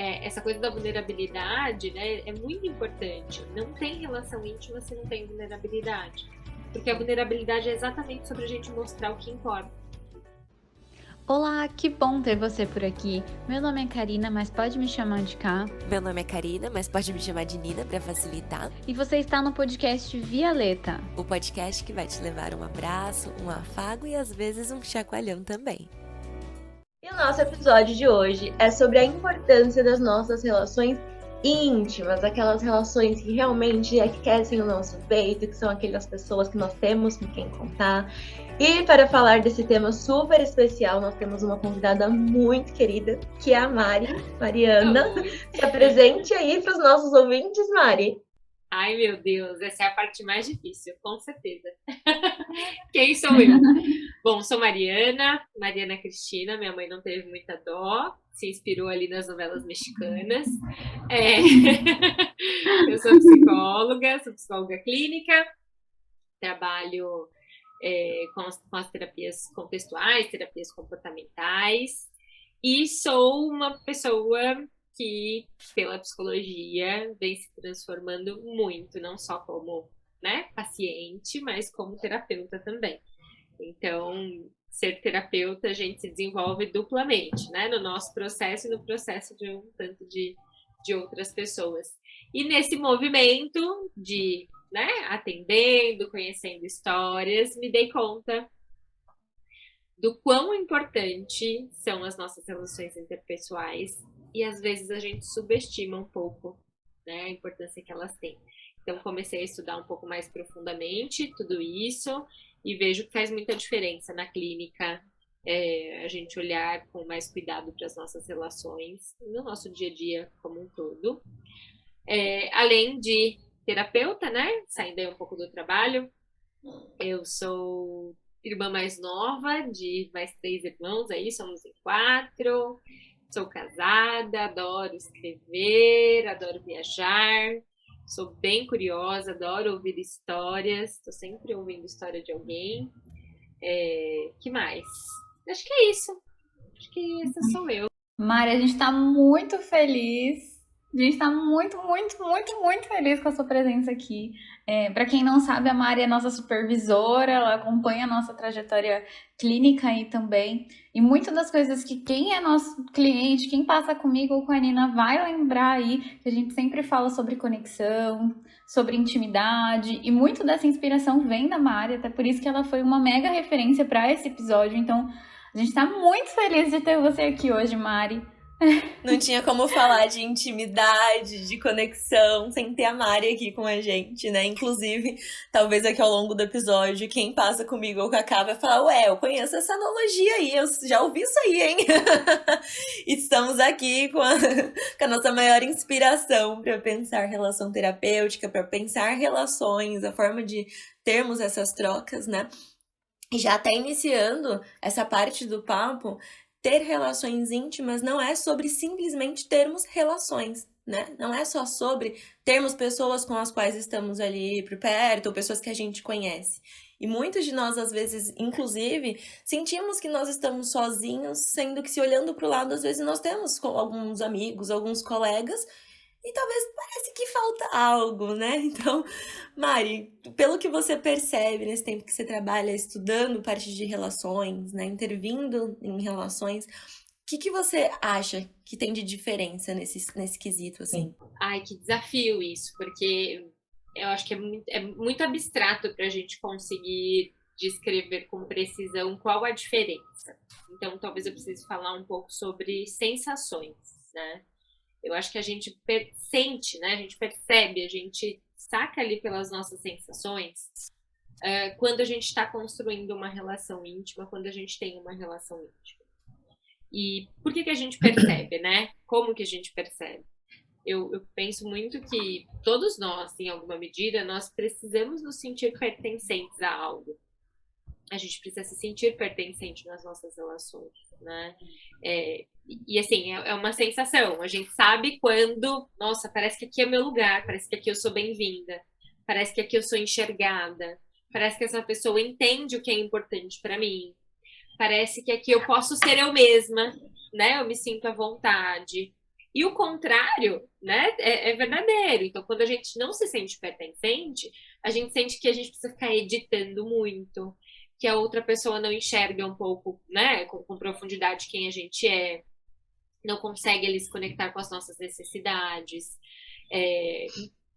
essa coisa da vulnerabilidade, né, é muito importante. Não tem relação íntima se não tem vulnerabilidade. Porque a vulnerabilidade é exatamente sobre a gente mostrar o que importa. Olá, que bom ter você por aqui. Meu nome é Karina, mas pode me chamar de Ká. Meu nome é Karina, mas pode me chamar de Nina para facilitar. E você está no podcast Violeta, o podcast que vai te levar um abraço, um afago e às vezes um chacoalhão também. E o nosso episódio de hoje é sobre a importância das nossas relações íntimas, aquelas relações que realmente aquecem o nosso peito, que são aquelas pessoas que nós temos com quem contar. E para falar desse tema super especial, nós temos uma convidada muito querida, que é a Mariana. Se apresente aí para os nossos ouvintes, Mari. Ai, meu Deus, essa é a parte mais difícil, com certeza. Quem sou eu? Bom, sou Mariana Cristina, minha mãe não teve muita dó, se inspirou ali nas novelas mexicanas. Eu sou psicóloga clínica, trabalho com as terapias contextuais, terapias comportamentais, e sou uma pessoa que, pela psicologia, vem se transformando muito, não só como, né, paciente, mas como terapeuta também. Então, ser terapeuta, a gente se desenvolve duplamente, né, no nosso processo e no processo de um tanto de outras pessoas. E nesse movimento de, né, atendendo, conhecendo histórias, me dei conta do quão importante são as nossas relações interpessoais e às vezes a gente subestima um pouco, né, a importância que elas têm. Então comecei a estudar um pouco mais profundamente tudo isso e vejo que faz muita diferença na clínica a gente olhar com mais cuidado para as nossas relações no nosso dia a dia como um todo. Além de terapeuta, né, saindo aí um pouco do trabalho, eu sou irmã mais nova de mais 3 irmãos, aí somos em 4. Sou casada, adoro escrever, adoro viajar, sou bem curiosa, adoro ouvir histórias, estou sempre ouvindo história de alguém. Que mais? Acho que é isso. Acho que essa sou eu. Mari, a gente está muito feliz. A gente está muito, muito, muito, muito feliz com a sua presença aqui. Para quem não sabe, a Mari é nossa supervisora, ela acompanha a nossa trajetória clínica aí também. E muitas das coisas que quem é nosso cliente, quem passa comigo ou com a Nina vai lembrar aí, que a gente sempre fala sobre conexão, sobre intimidade, e muito dessa inspiração vem da Mari, até por isso que ela foi uma mega referência para esse episódio. Então, a gente está muito feliz de ter você aqui hoje, Mari. Não tinha como falar de intimidade, de conexão, sem ter a Mari aqui com a gente, né? Inclusive, talvez aqui ao longo do episódio, quem passa comigo ou com a Ká vai falar, ué, eu conheço essa analogia aí, eu já ouvi isso aí, hein? Estamos aqui com a nossa maior inspiração para pensar relação terapêutica, para pensar relações, a forma de termos essas trocas, né? E já até iniciando essa parte do papo, ter relações íntimas não é sobre simplesmente termos relações, né? Não é só sobre termos pessoas com as quais estamos ali por perto, ou pessoas que a gente conhece. E muitos de nós, às vezes, inclusive, sentimos que nós estamos sozinhos, sendo que se olhando para o lado, às vezes nós temos alguns amigos, alguns colegas, e talvez parece que falta algo, né? Então, Mari, pelo que você percebe nesse tempo que você trabalha estudando parte de relações, né? Intervindo em relações, o que você acha que tem de diferença nesse quesito, assim? Ai, que desafio isso, porque eu acho que é muito abstrato para a gente conseguir descrever com precisão qual a diferença. Então, talvez eu precise falar um pouco sobre sensações, né? Eu acho que a gente sente, né? A gente percebe, a gente saca ali pelas nossas sensações quando a gente está construindo uma relação íntima, quando a gente tem uma relação íntima. E por que a gente percebe, né? Como que a gente percebe? Eu penso muito que todos nós, em alguma medida, nós precisamos nos sentir pertencentes a algo. A gente precisa se sentir pertencente nas nossas relações, né? E assim, é uma sensação. A gente sabe quando, nossa, parece que aqui é meu lugar, parece que aqui eu sou bem-vinda, parece que aqui eu sou enxergada, parece que essa pessoa entende o que é importante para mim, parece que aqui eu posso ser eu mesma, né? Eu me sinto à vontade. E o contrário, né, é verdadeiro. Então, quando a gente não se sente pertencente, a gente sente que a gente precisa ficar editando muito, que a outra pessoa não enxerga um pouco, né, com profundidade quem a gente é, não consegue ali se conectar com as nossas necessidades, é,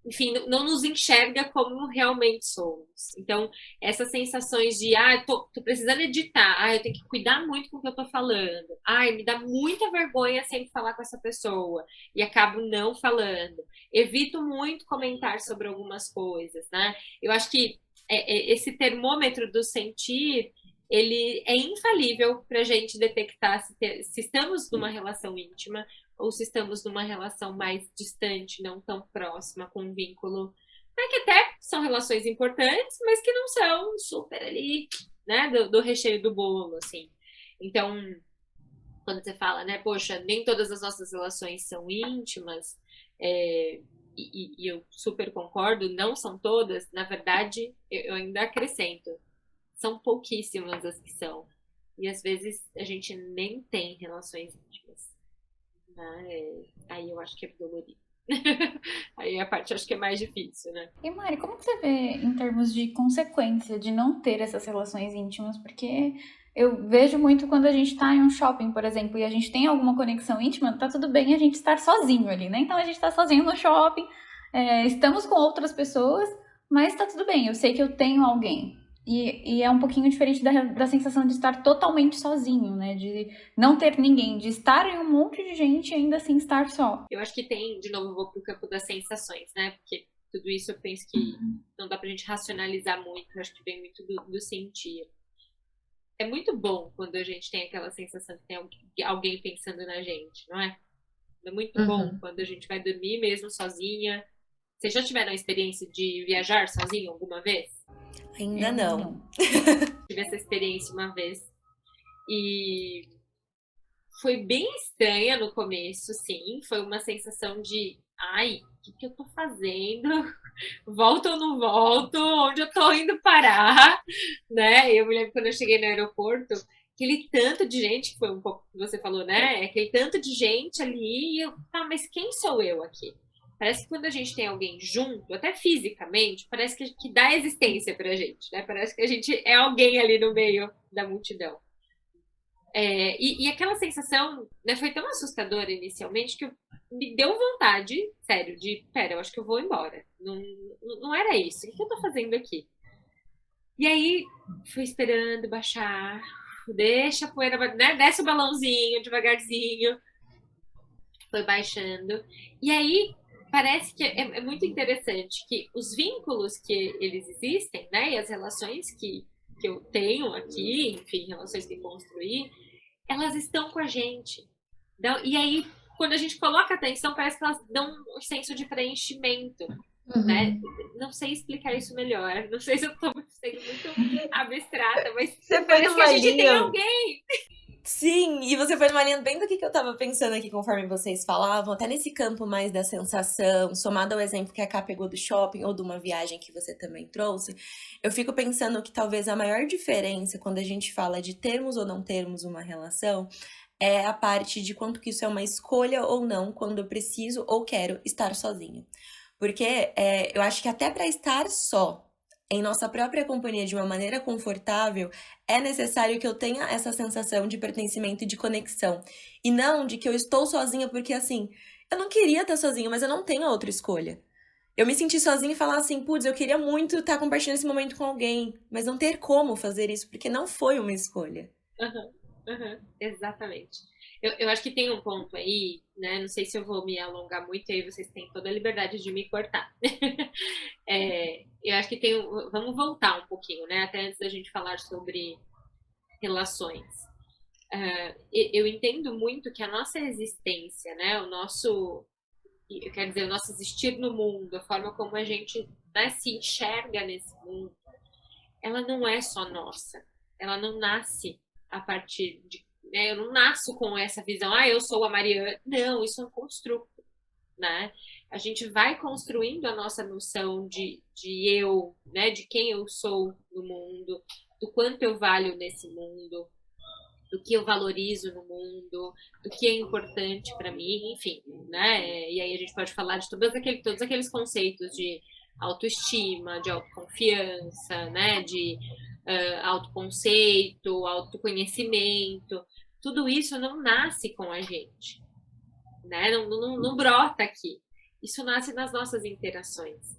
enfim, não nos enxerga como realmente somos. Então, essas sensações de, tô precisando editar, eu tenho que cuidar muito com o que eu tô falando, me dá muita vergonha sempre falar com essa pessoa, e acabo não falando. Evito muito comentar sobre algumas coisas, né? Eu acho que esse termômetro do sentir, ele é infalível para a gente detectar se estamos numa relação íntima ou se estamos numa relação mais distante, não tão próxima, com um vínculo, né, que até são relações importantes, mas que não são super ali, né, do recheio do bolo, assim. Então, quando você fala, né, poxa, nem todas as nossas relações são íntimas, e eu super concordo, não são todas, na verdade, eu ainda acrescento, são pouquíssimas as que são. E às vezes a gente nem tem relações íntimas. Né? Aí eu acho que é dolorido. Aí a parte acho que é mais difícil, né? E Mari, como que você vê em termos de consequência de não ter essas relações íntimas? Porque eu vejo muito quando a gente tá em um shopping, por exemplo, e a gente tem alguma conexão íntima, tá tudo bem a gente estar sozinho ali, né? Então a gente tá sozinho no shopping, estamos com outras pessoas, mas tá tudo bem, eu sei que eu tenho alguém. E é um pouquinho diferente da sensação de estar totalmente sozinho, né? De não ter ninguém, de estar em um monte de gente e ainda assim estar só. Eu acho que tem, de novo, eu vou pro campo das sensações, né? Porque tudo isso eu penso que não dá pra gente racionalizar muito, eu acho que vem muito do sentir. É muito bom quando a gente tem aquela sensação que tem alguém pensando na gente, não é? É muito bom quando a gente vai dormir mesmo sozinha. Vocês já tiveram a experiência de viajar sozinho alguma vez? Ainda não. Tive essa experiência uma vez. E foi bem estranha no começo, sim. Foi uma sensação de, o que eu tô fazendo? Volto ou não volto? Onde eu tô indo parar? Né? Eu me lembro quando eu cheguei no aeroporto, aquele tanto de gente, que foi um pouco que você falou, né? Aquele tanto de gente ali, e eu, mas quem sou eu aqui? Parece que quando a gente tem alguém junto, até fisicamente, parece que dá existência pra gente, né? Parece que a gente é alguém ali no meio da multidão. E aquela sensação, né, foi tão assustadora inicialmente que me deu vontade, sério, eu acho que eu vou embora. Não era isso. O que eu tô fazendo aqui? E aí, fui esperando baixar, deixa a poeira, né, desce o balãozinho devagarzinho, foi baixando. E aí, parece que é muito interessante que os vínculos que eles existem, né, e as relações que eu tenho aqui, enfim, relações que construí, elas estão com a gente. E aí, quando a gente coloca atenção, parece que elas dão um senso de preenchimento. Né? Não sei explicar isso melhor. Não sei se eu estou sendo muito abstrata, mas você parece que a gente tem alguém. Sim, e você foi numa linha bem do que eu tava pensando aqui conforme vocês falavam, até nesse campo mais da sensação, somado ao exemplo que a Ká pegou do shopping ou de uma viagem que você também trouxe, eu fico pensando que talvez a maior diferença quando a gente fala de termos ou não termos uma relação é a parte de quanto que isso é uma escolha ou não quando eu preciso ou quero estar sozinha. Porque eu acho que até para estar só, em nossa própria companhia de uma maneira confortável, é necessário que eu tenha essa sensação de pertencimento e de conexão. E não de que eu estou sozinha porque, assim, eu não queria estar sozinha, mas eu não tenho outra escolha. Eu me senti sozinha e falar assim, putz, eu queria muito estar compartilhando esse momento com alguém, mas não ter como fazer isso, porque não foi uma escolha. Exatamente. Eu acho que tem um ponto aí, né? Não sei se eu vou me alongar muito, aí vocês têm toda a liberdade de me cortar. Eu acho que vamos voltar um pouquinho, né? Até antes da gente falar sobre relações. Eu entendo muito que a nossa existência, né? O nosso existir no mundo, a forma como a gente, né, se enxerga nesse mundo, ela não é só nossa. Ela não nasce a partir de, né, eu não nasço com essa visão, eu sou a Mariana. Não, isso é um construto, né? A gente vai construindo a nossa noção de eu, né, de quem eu sou no mundo, do quanto eu valho nesse mundo. do que eu valorizo no mundo, do que é importante para mim, enfim, né? E aí a gente pode falar de todos aqueles conceitos de autoestima, de autoconfiança, né? De autoconceito, autoconhecimento. Tudo isso não nasce com a gente, né? Não brota aqui. Isso nasce nas nossas interações.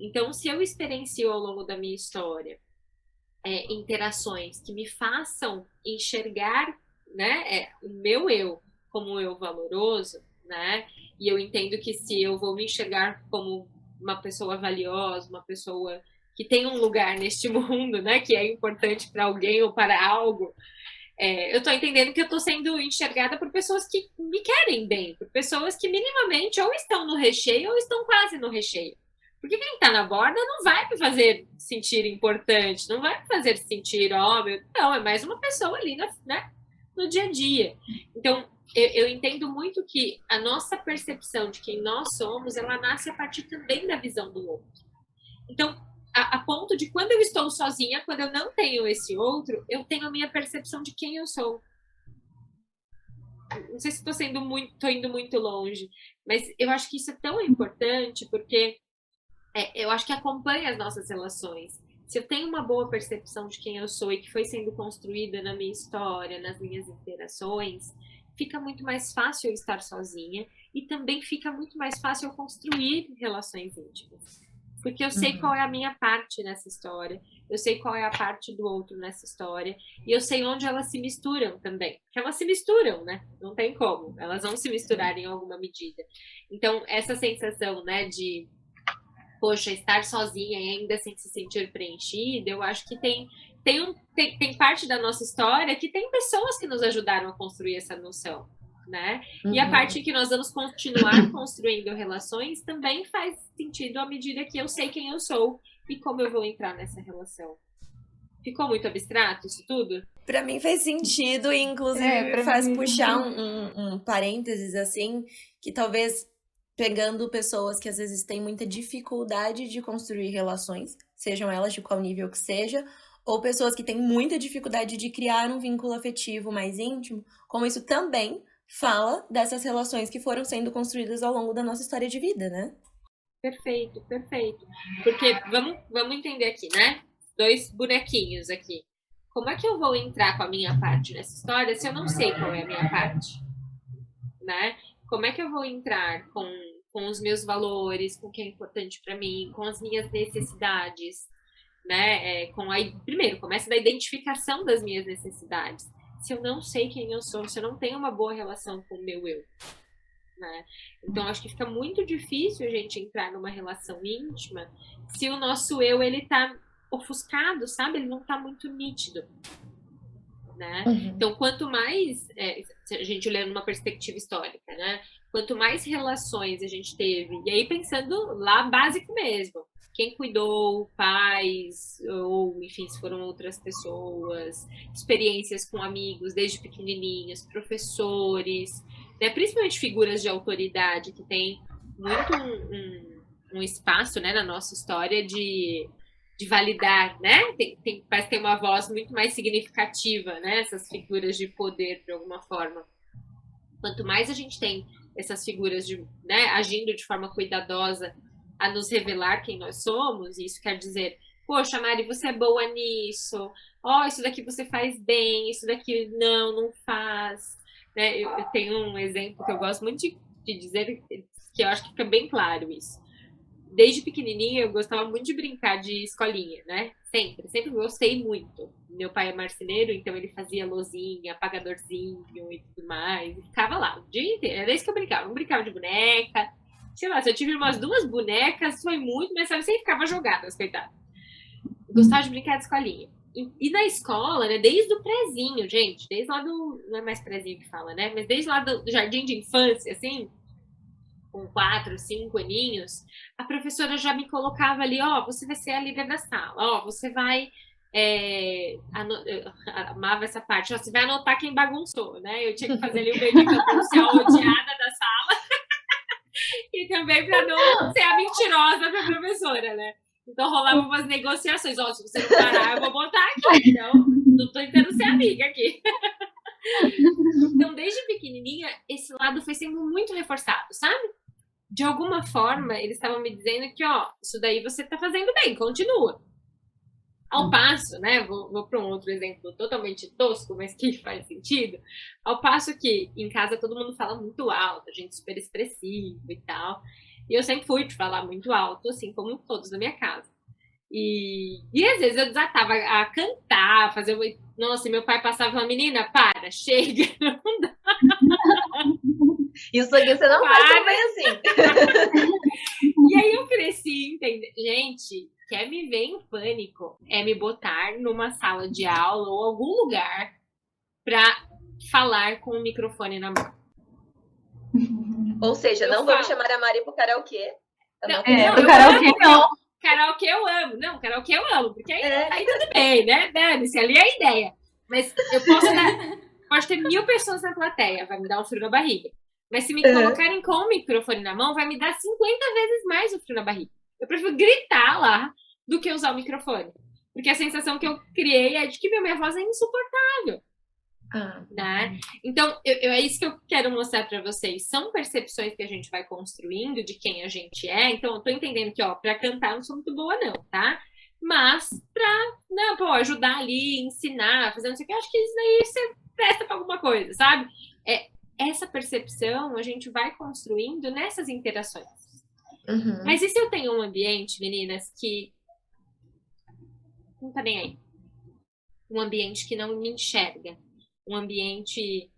Então, se eu experiencio ao longo da minha história interações que me façam enxergar, né, o meu eu como um eu valoroso, né, e eu entendo que se eu vou me enxergar como uma pessoa valiosa, uma pessoa que tem um lugar neste mundo, né, que é importante para alguém ou para algo, eu estou entendendo que eu estou sendo enxergada por pessoas que me querem bem, por pessoas que minimamente ou estão no recheio ou estão quase no recheio. Porque quem está na borda não vai me fazer sentir importante, não vai me fazer sentir homem, não, é mais uma pessoa ali né, no dia a dia. Então, eu entendo muito que a nossa percepção de quem nós somos, ela nasce a partir também da visão do outro. Então, a ponto de quando eu estou sozinha, quando eu não tenho esse outro, eu tenho a minha percepção de quem eu sou. Não sei se estou indo muito longe, mas eu acho que isso é tão importante porque eu acho que acompanha as nossas relações. Se eu tenho uma boa percepção de quem eu sou e que foi sendo construída na minha história, nas minhas interações, fica muito mais fácil eu estar sozinha e também fica muito mais fácil eu construir relações íntimas. Porque eu sei qual é a minha parte nessa história, eu sei qual é a parte do outro nessa história, e eu sei onde elas se misturam também. Porque elas se misturam, né? Não tem como. Elas vão se misturar em alguma medida. Então, essa sensação, né, de poxa, estar sozinha e ainda sem se sentir preenchida, eu acho que tem parte da nossa história que tem pessoas que nos ajudaram a construir essa noção, né? E a parte que nós vamos continuar construindo relações também faz sentido à medida que eu sei quem eu sou e como eu vou entrar nessa relação. Ficou muito abstrato isso tudo? Pra mim faz sentido e inclusive faz puxar um parênteses assim, que talvez pegando pessoas que às vezes têm muita dificuldade de construir relações, sejam elas de qual nível que seja, ou pessoas que têm muita dificuldade de criar um vínculo afetivo mais íntimo, como isso também fala dessas relações que foram sendo construídas ao longo da nossa história de vida, né? Perfeito, perfeito. Porque vamos entender aqui, né? 2 bonequinhos aqui. Como é que eu vou entrar com a minha parte nessa história se eu não sei qual é a minha parte? Né? Como é que eu vou entrar com os meus valores, com o que é importante para mim, com as minhas necessidades, né? Primeiro, começa da identificação das minhas necessidades. Se eu não sei quem eu sou, se eu não tenho uma boa relação com o meu eu, né? Então, acho que fica muito difícil a gente entrar numa relação íntima se o nosso eu, ele tá ofuscado, sabe? Ele não tá muito nítido. Né? Então, quanto mais a gente olhando numa perspectiva histórica, né? Quanto mais relações a gente teve, e aí pensando lá básico mesmo, quem cuidou, pais, ou enfim, se foram outras pessoas, experiências com amigos desde pequenininhos, professores, né? Principalmente figuras de autoridade que tem muito um espaço, né, na nossa história de validar, né? Parece ter uma voz muito mais significativa, né? Essas figuras de poder, de alguma forma. Quanto mais a gente tem essas figuras né, agindo de forma cuidadosa a nos revelar quem nós somos, e isso quer dizer, poxa, Mari, você é boa nisso, isso daqui você faz bem, isso daqui não faz. Né? Eu tenho um exemplo que eu gosto muito de dizer, que eu acho que fica bem claro isso. Desde pequenininha, eu gostava muito de brincar de escolinha, né? Sempre gostei muito. Meu pai é marceneiro, então ele fazia lousinha, apagadorzinho e tudo mais. E ficava lá o dia inteiro. Era isso que eu brincava. Não brincava de boneca. Sei lá, se eu tive umas 2 bonecas, foi muito, mas sabe, sempre ficava jogadas, coitada. Gostava de brincar de escolinha. E na escola, né, desde o prézinho, gente, desde lá do... Não é mais prézinho que fala, né? Mas desde lá do jardim de infância, assim, com 4, 5 aninhos, a professora já me colocava ali, você vai ser a líder da sala, você vai... eu amava essa parte, você vai anotar quem bagunçou, né? Eu tinha que fazer ali o meio de campo, ser a odiada da sala e também para não ser a mentirosa da professora, né? Então rolavam umas negociações, se você não parar, eu vou botar aqui, então não tô tentando ser amiga aqui. Então, desde pequenininha, esse lado foi sendo muito reforçado, sabe? De alguma forma, eles estavam me dizendo que, ó, isso daí você tá fazendo bem, continua. Ao passo, né, vou para um outro exemplo totalmente tosco, mas que faz sentido. Ao passo que em casa todo mundo fala muito alto, a gente super expressivo e tal. E eu sempre fui de falar muito alto, assim como todos na minha casa. E às vezes eu desatava a cantar, fazer. Nossa, e meu pai passava e falava, menina, para, chega. Isso aqui você não faz tão bem assim. E aí eu cresci, entende? Gente, quer me ver em pânico é me botar numa sala de aula ou algum lugar pra falar com o microfone na mão. Ou seja, Eu não vamos falo. chamar a Mari pro karaokê. Não, do eu karaokê amo, não. Karaokê eu amo. Não, karaokê eu amo. Porque aí tudo bem, né? Dane-se, ali é a ideia. Mas eu posso dar... Pode ter 1000 pessoas na plateia, vai me dar um frio na barriga. Mas se me colocarem com o microfone na mão, vai me dar 50 vezes mais o frio na barriga. Eu prefiro gritar lá do que usar o microfone. Porque a sensação que eu criei é de que minha voz é insuportável. Né? Então, é isso que eu quero mostrar para vocês. São percepções que a gente vai construindo de quem a gente é. Então, eu tô entendendo que, ó, para cantar eu não sou muito boa, não, tá? Mas pra, não, pô, ajudar ali, ensinar, fazer não sei o que, eu acho que isso daí você presta para alguma coisa, sabe? Essa percepção a gente vai construindo nessas interações. Mas e se eu tenho um ambiente, meninas, que não tá nem aí? Um ambiente que não me enxerga. Um ambiente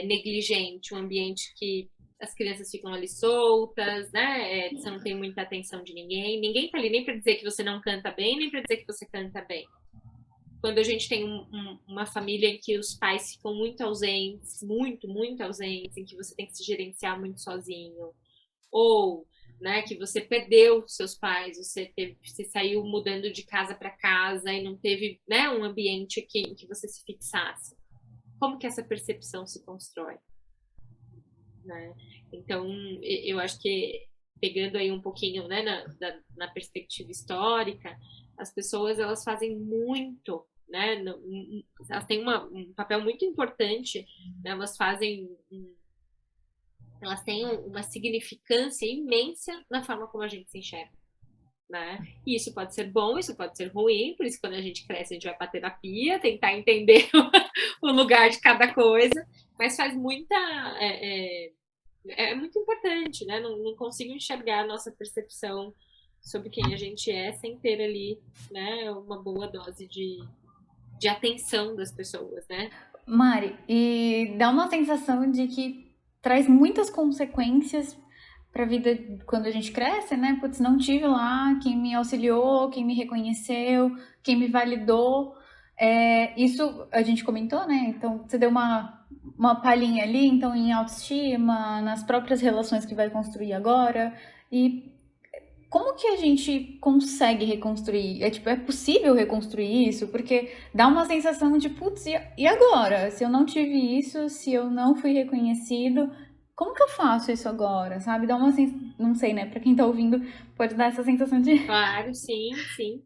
negligente, um ambiente que as crianças ficam ali soltas, né? Você não tem muita atenção de ninguém. Ninguém tá ali nem para dizer que você não canta bem, nem para dizer que você canta bem. Quando a gente tem uma família em que os pais ficam muito ausentes, muito, muito ausentes, em que você tem que se gerenciar muito sozinho, ou, né, que você perdeu seus pais, você saiu mudando de casa para casa e não teve, né, um ambiente em que você se fixasse. Como que essa percepção se constrói? Né? Então, eu acho que, pegando aí um pouquinho, né, na perspectiva histórica, as pessoas, elas fazem muito, né, elas têm um papel muito importante, né, elas têm uma significância imensa na forma como a gente se enxerga. Né? E isso pode ser bom, isso pode ser ruim, por isso quando a gente cresce a gente vai para terapia, tentar entender o lugar de cada coisa, mas faz muita... É muito importante, né? Não consigo enxergar a nossa percepção sobre quem a gente é sem ter ali, né, uma boa dose de atenção das pessoas, né? Mari, e dá uma sensação de que traz muitas consequências pra vida quando a gente cresce, né? Putz, não tive lá quem me auxiliou, quem me reconheceu, quem me validou. Isso a gente comentou, né? Então, você deu uma palhinha ali, então, em autoestima, nas próprias relações que vai construir agora. E como que a gente consegue reconstruir? É possível reconstruir isso? Porque dá uma sensação de, putz, e agora? Se eu não tive isso, se eu não fui reconhecido, como que eu faço isso agora, sabe? Dá uma sensação, não sei, né? Pra quem tá ouvindo, pode dar essa sensação de... Claro, sim, sim.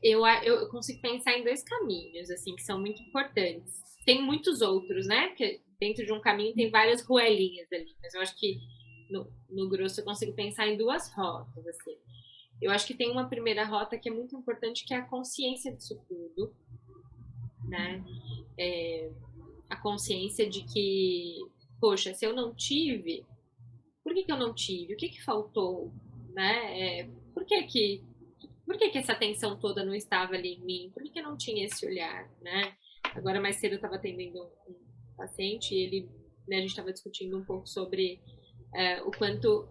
Eu consigo pensar em 2 caminhos, assim, que são muito importantes. Tem muitos outros, né? Porque dentro de um caminho tem várias ruelinhas ali, mas eu acho que no grosso eu consigo pensar em 2 rotas, assim. Eu acho que tem uma primeira rota que é muito importante, que é a consciência disso tudo, né? A consciência de que, poxa, se eu não tive, por que eu não tive? O que faltou, né? Por que essa atenção toda não estava ali em mim? Por que eu não tinha esse olhar, né? Agora, mais cedo, eu estava atendendo um paciente e ele, né, a gente estava discutindo um pouco sobre o quanto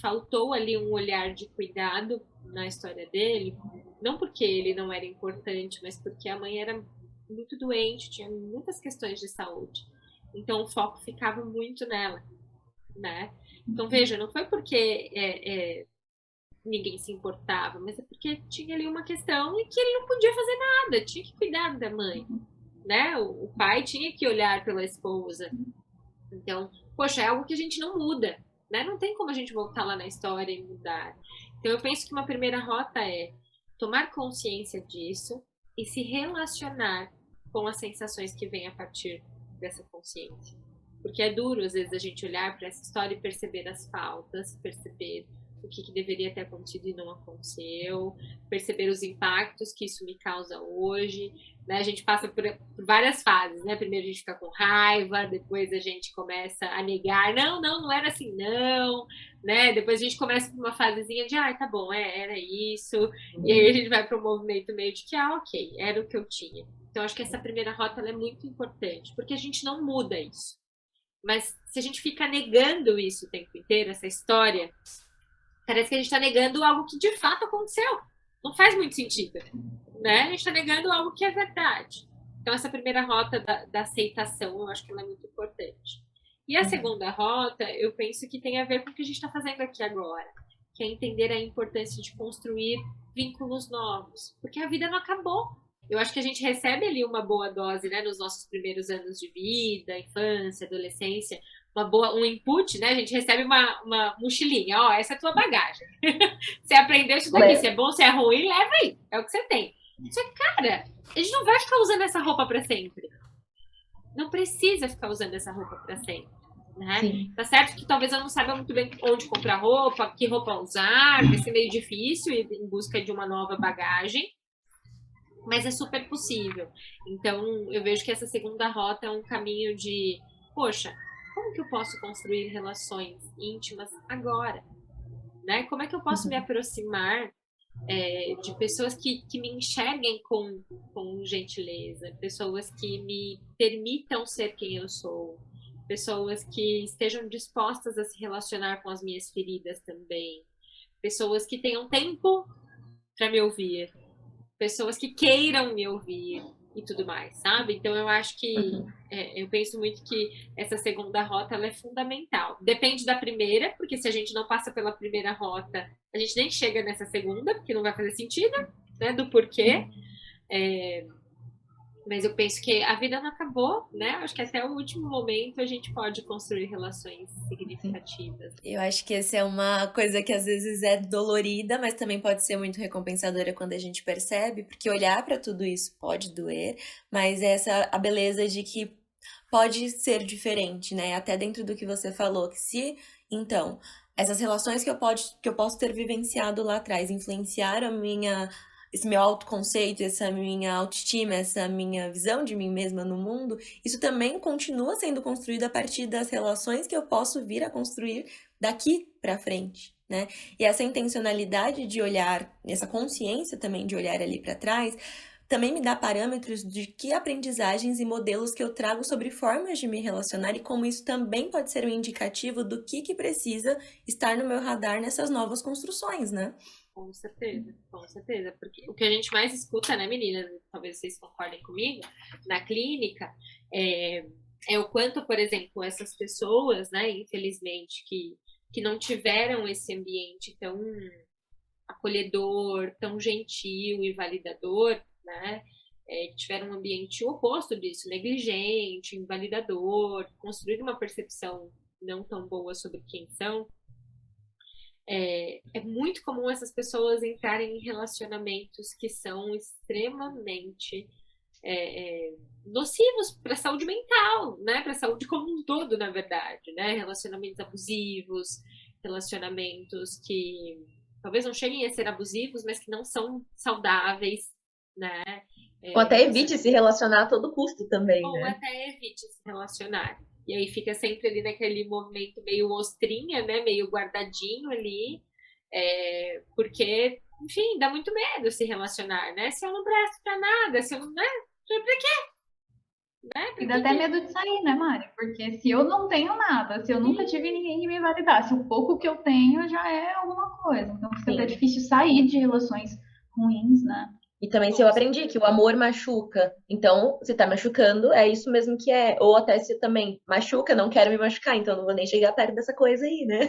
faltou ali um olhar de cuidado na história dele, não porque ele não era importante, mas porque a mãe era muito doente, tinha muitas questões de saúde. Então, o foco ficava muito nela, né? Então, veja, não foi porque ninguém se importava, mas é porque tinha ali uma questão em que ele não podia fazer nada, tinha que cuidar da mãe, né? O pai tinha que olhar pela esposa. Então, poxa, é algo que a gente não muda, né? Não tem como a gente voltar lá na história e mudar. Então, eu penso que uma primeira rota é tomar consciência disso e se relacionar com as sensações que vêm a partir dessa consciência. Porque é duro, às vezes, a gente olhar para essa história e perceber as faltas, perceber o que deveria ter acontecido e não aconteceu, perceber os impactos que isso me causa hoje, né? A gente passa por várias fases, né? Primeiro a gente fica com raiva, depois a gente começa a negar, não era assim, não, né? Depois a gente começa com uma fasezinha de, tá bom, era isso, e aí a gente vai para um movimento meio de que, ok, era o que eu tinha. Então, acho que essa primeira rota ela é muito importante, porque a gente não muda isso. Mas se a gente fica negando isso o tempo inteiro, essa história, parece que a gente está negando algo que de fato aconteceu. Não faz muito sentido, né? A gente está negando algo que é verdade. Então, essa primeira rota da aceitação, eu acho que ela é muito importante. E a segunda rota, eu penso que tem a ver com o que a gente está fazendo aqui agora, que é entender a importância de construir vínculos novos, porque a vida não acabou. Eu acho que a gente recebe ali uma boa dose, né, nos nossos primeiros anos de vida, infância, adolescência, um input, né? A gente recebe uma mochilinha, essa é a tua bagagem. Você aprendeu isso daqui, se é bom, se é ruim, leva aí, é o que você tem. Só que, cara, a gente não vai ficar usando essa roupa para sempre. Não precisa ficar usando essa roupa para sempre. Né? Tá certo que talvez eu não saiba muito bem onde comprar roupa, que roupa usar, vai ser meio difícil ir em busca de uma nova bagagem, mas é super possível. Então, eu vejo que essa segunda rota é um caminho de, poxa, como que eu posso construir relações íntimas agora? Né? Como é que eu posso me aproximar de pessoas que me enxerguem com gentileza, pessoas que me permitam ser quem eu sou, pessoas que estejam dispostas a se relacionar com as minhas feridas também, pessoas que tenham tempo para me ouvir, pessoas que queiram me ouvir e tudo mais, sabe? Então eu acho que eu penso muito que essa segunda rota ela é fundamental. Depende da primeira, porque se a gente não passa pela primeira rota, a gente nem chega nessa segunda, porque não vai fazer sentido, né? Do porquê. Mas eu penso que a vida não acabou, né? Acho que até o último momento a gente pode construir relações significativas. Eu acho que essa é uma coisa que às vezes é dolorida, mas também pode ser muito recompensadora quando a gente percebe, porque olhar para tudo isso pode doer, mas essa a beleza de que pode ser diferente, né? Até dentro do que você falou, que se então essas relações que eu posso ter vivenciado lá atrás influenciaram esse meu autoconceito, essa minha autoestima, essa minha visão de mim mesma no mundo, isso também continua sendo construído a partir das relações que eu posso vir a construir daqui para frente, né? E essa intencionalidade de olhar, essa consciência também de olhar ali para trás, também me dá parâmetros de que aprendizagens e modelos que eu trago sobre formas de me relacionar e como isso também pode ser um indicativo do que precisa estar no meu radar nessas novas construções, né? Com certeza. Porque o que a gente mais escuta, né, meninas? Talvez vocês concordem comigo, na clínica, é o quanto, por exemplo, essas pessoas, né, infelizmente, que não tiveram esse ambiente tão acolhedor, tão gentil e validador, né? Que tiveram um ambiente oposto disso, negligente, invalidador, construir uma percepção não tão boa sobre quem são. É muito comum essas pessoas entrarem em relacionamentos que são extremamente nocivos para a saúde mental, né? Para a saúde como um todo, na verdade, né? Relacionamentos abusivos, relacionamentos que talvez não cheguem a ser abusivos, mas que não são saudáveis, né? Ou até evite se relacionar a todo custo também, ou né? Ou até evite se relacionar. E aí fica sempre ali naquele movimento meio ostrinha, né? Meio guardadinho ali. Porque, enfim, dá muito medo se relacionar, né? Se eu não presto pra nada, se eu não... Né? Pra quê? Né? E dá até medo de sair, né, Mari? Porque se eu não tenho nada, se eu nunca tive ninguém que me validasse, o pouco que eu tenho já é alguma coisa. Então fica até difícil sair de relações ruins, né? E também se eu aprendi que o amor machuca, então se tá machucando, é isso mesmo que é. Ou até se também machuca, não quero me machucar, então não vou nem chegar perto dessa coisa aí, né?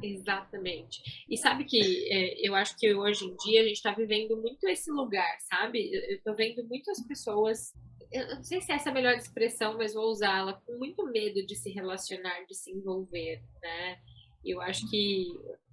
Exatamente. E sabe que eu acho que hoje em dia a gente tá vivendo muito esse lugar, sabe? Eu tô vendo muitas pessoas, eu não sei se essa é a melhor expressão, mas vou usá-la, com muito medo de se relacionar, de se envolver, né? Eu acho que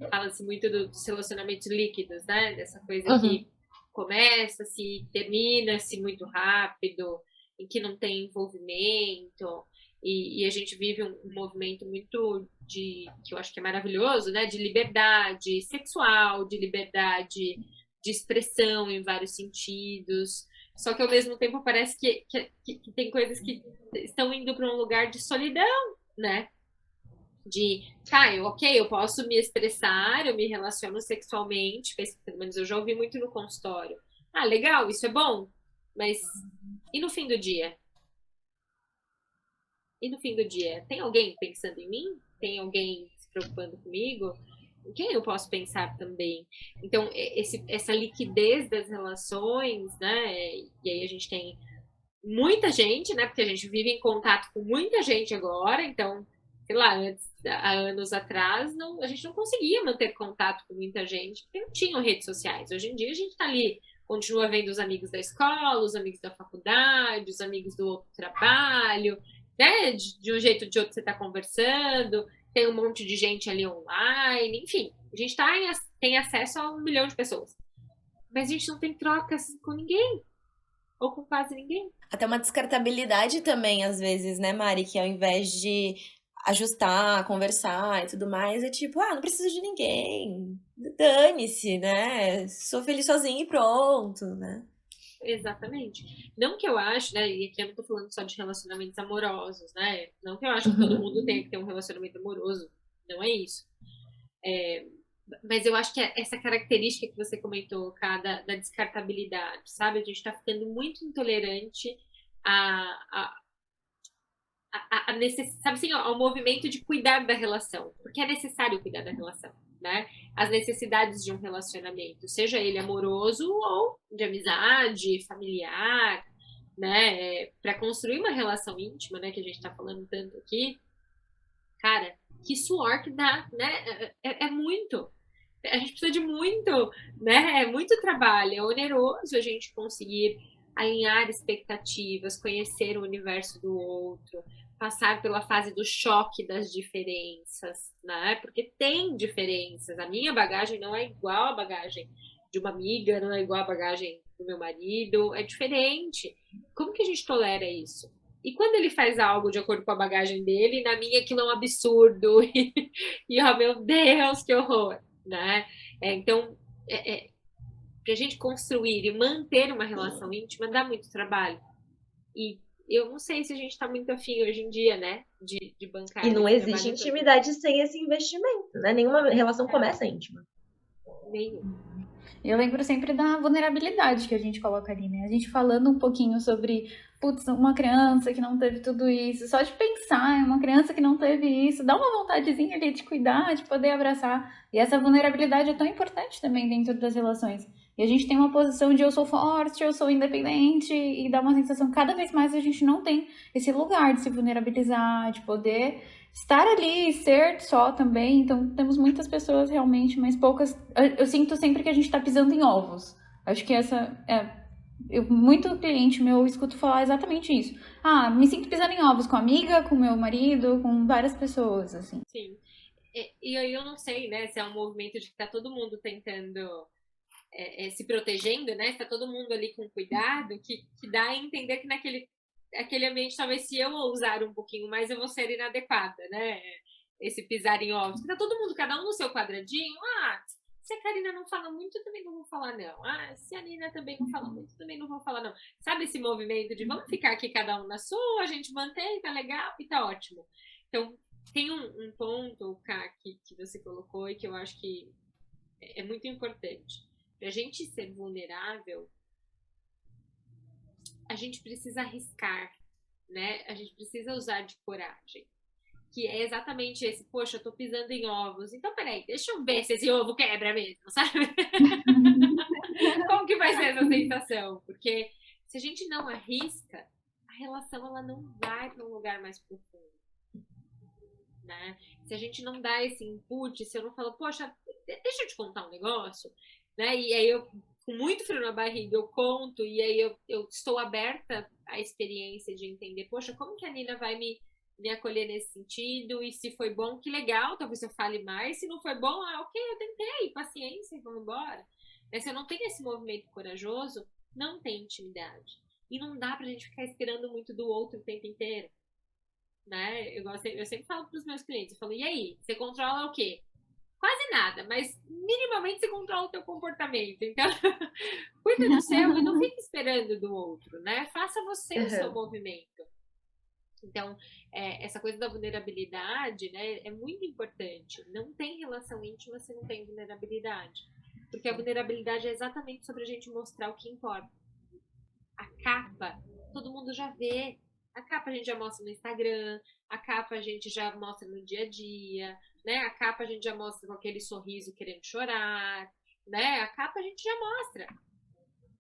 fala-se muito dos relacionamentos líquidos, né? Dessa coisa que começa-se, termina-se muito rápido, em que não tem envolvimento, e a gente vive um movimento muito que eu acho que é maravilhoso, né? De liberdade sexual, de liberdade de expressão em vários sentidos. Só que ao mesmo tempo parece que tem coisas que estão indo para um lugar de solidão, né? Tá, eu posso me expressar, eu me relaciono sexualmente, pelo menos eu já ouvi muito no consultório. Ah, legal, isso é bom, mas e no fim do dia? E no fim do dia, tem alguém pensando em mim? Tem alguém se preocupando comigo? Em quem eu posso pensar também? Então, essa liquidez das relações, né? E aí a gente tem muita gente, né? Porque a gente vive em contato com muita gente agora, então, sei lá, há anos atrás, a gente não conseguia manter contato com muita gente, porque não tinham redes sociais. Hoje em dia a gente está ali, continua vendo os amigos da escola, os amigos da faculdade, os amigos do outro trabalho, né? De um jeito ou de outro você está conversando, tem um monte de gente ali online, enfim, a gente tem acesso a 1 milhão de pessoas. Mas a gente não tem trocas com ninguém, ou com quase ninguém. Até uma descartabilidade também, às vezes, né, Mari? Que ao invés de ajustar, conversar e tudo mais, é tipo, não preciso de ninguém. Dane-se, né? Sou feliz sozinha e pronto, né? Exatamente. Não que eu acho, né? E aqui eu não tô falando só de relacionamentos amorosos, né? Não que eu acho que todo mundo tenha que ter um relacionamento amoroso. Não é isso. Mas eu acho que essa característica que você comentou, cara, da descartabilidade, sabe? A gente tá ficando muito intolerante sabe assim, ao movimento de cuidar da relação, porque é necessário cuidar da relação, né? As necessidades de um relacionamento, seja ele amoroso ou de amizade, familiar, né? Para construir uma relação íntima, né? Que a gente tá falando tanto aqui, cara, que suor que dá, né? É muito. A gente precisa de muito, né? É muito trabalho, é oneroso a gente conseguir alinhar expectativas, conhecer o universo do outro, passar pela fase do choque das diferenças, né? Porque tem diferenças. A minha bagagem não é igual à bagagem de uma amiga, não é igual à bagagem do meu marido, é diferente. Como que a gente tolera isso? E quando ele faz algo de acordo com a bagagem dele, na minha aquilo é um absurdo. Oh meu Deus, que horror, né? Então, para a gente construir e manter uma relação íntima dá muito trabalho. E eu não sei se a gente está muito afim hoje em dia, né? De bancar. E não esse existe trabalho todo. intimidade sem esse investimento, né? Nenhuma relação começa íntima. Nenhum. Eu lembro sempre da vulnerabilidade que a gente coloca ali, né? A gente falando um pouquinho sobre, putz, uma criança que não teve tudo isso. Só de pensar em uma criança que não teve isso, dá uma vontadezinha ali de cuidar, de poder abraçar. E essa vulnerabilidade é tão importante também dentro das relações. E a gente tem uma posição de eu sou forte, eu sou independente, e dá uma sensação que cada vez mais a gente não tem esse lugar de se vulnerabilizar, de poder estar ali e ser só também. Então temos muitas pessoas realmente, mas poucas. Eu sinto sempre que a gente tá pisando em ovos. Acho que essa muito cliente meu, eu escuto falar exatamente isso. Me sinto pisando em ovos com amiga, com meu marido, com várias pessoas, assim. Sim. E aí eu não sei, né, se é um movimento de que tá todo mundo tentando se protegendo, né? Se tá todo mundo ali com cuidado, que dá a entender que aquele ambiente, talvez se eu ousar um pouquinho mais, eu vou ser inadequada, né? Esse pisar em ovos. Tá todo mundo, cada um no seu quadradinho. Se a Karina não fala muito, eu também não vou falar, não. Se a Nina também não fala muito, eu também não vou falar, não. Sabe esse movimento de vamos ficar aqui cada um na sua, a gente mantém, tá legal e tá ótimo. Então, tem um ponto, Ká, que você colocou e que eu acho que é muito importante. Pra gente ser vulnerável, a gente precisa arriscar, né? A gente precisa usar de coragem. Que é exatamente esse, poxa, eu tô pisando em ovos. Então, peraí, deixa eu ver se esse ovo quebra mesmo, sabe? Como que vai ser essa sensação? Porque se a gente não arrisca, a relação ela não vai para um lugar mais profundo, né? Se a gente não dá esse input, se eu não falo, poxa, deixa eu te contar um negócio, né? E aí eu, com muito frio na barriga, eu conto, e aí eu estou aberta à experiência de entender, poxa, como que a Nina vai me acolher nesse sentido, e se foi bom, que legal, talvez eu fale mais, se não foi bom, ok, eu tentei, paciência, vamos embora. Mas se eu não tenho esse movimento corajoso, não tem intimidade. E não dá pra gente ficar esperando muito do outro o tempo inteiro, né? Eu sempre falo pros meus clientes, eu falo, e aí, você controla o quê? Quase nada, mas minimamente você controla o teu comportamento. Então, cuida do seu e não fique esperando do outro, né? Faça você o seu movimento. Então, essa coisa da vulnerabilidade, né, é muito importante. Não tem relação íntima se não tem vulnerabilidade. Porque a vulnerabilidade é exatamente sobre a gente mostrar o que importa. A capa, todo mundo já vê. A capa a gente já mostra no Instagram, a capa a gente já mostra no dia a dia, né? A capa a gente já mostra com aquele sorriso querendo chorar, né? A capa a gente já mostra.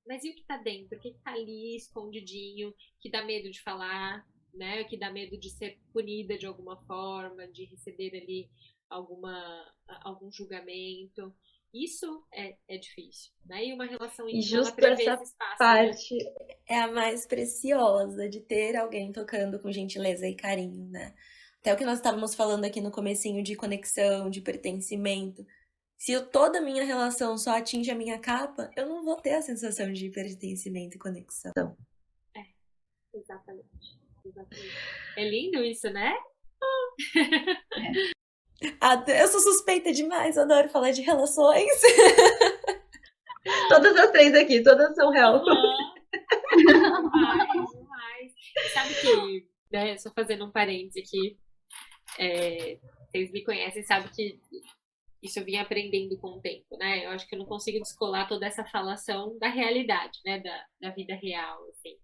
Mas e o que tá dentro? O que tá ali escondidinho, que dá medo de falar, né? Que dá medo de ser punida de alguma forma, de receber ali algum julgamento. Isso é difícil, né? E uma relação E íntima, ela justo prevê essa esse espaço, né? parte. É a mais preciosa de ter alguém tocando com gentileza e carinho, né? Até o que nós estávamos falando aqui no comecinho de conexão, de pertencimento. Se toda a minha relação só atinge a minha capa, eu não vou ter a sensação de pertencimento e conexão. Exatamente. É lindo isso, né? Eu sou suspeita demais, eu adoro falar de relações. Todas as 3 aqui, todas são real. Demais. E sabe que, né, só fazendo um parênteses aqui, vocês me conhecem, sabem que isso eu vim aprendendo com o tempo, né? Eu acho que eu não consigo descolar toda essa falação da realidade, né? Da vida real, assim.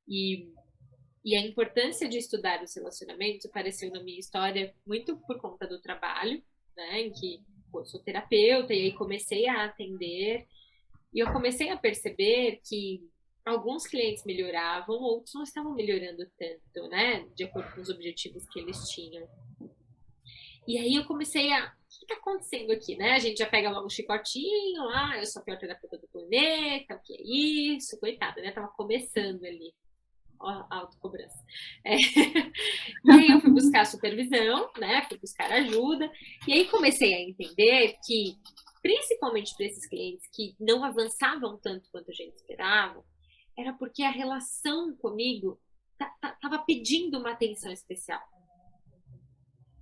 E a importância de estudar os relacionamentos apareceu na minha história muito por conta do trabalho, né? Em que eu sou terapeuta e aí comecei a atender e eu comecei a perceber que alguns clientes melhoravam, outros não estavam melhorando tanto, né? De acordo com os objetivos que eles tinham. E aí eu comecei a... O que está acontecendo aqui, né? A gente já pega logo o chicotinho, eu sou a pior terapeuta do planeta, o que é isso? Coitada, né? Tava começando ali. Ó, a autocobrança. E aí eu fui buscar supervisão, né? Fui buscar ajuda. E aí comecei a entender que, principalmente para esses clientes que não avançavam tanto quanto a gente esperava, era porque a relação comigo estava pedindo uma atenção especial.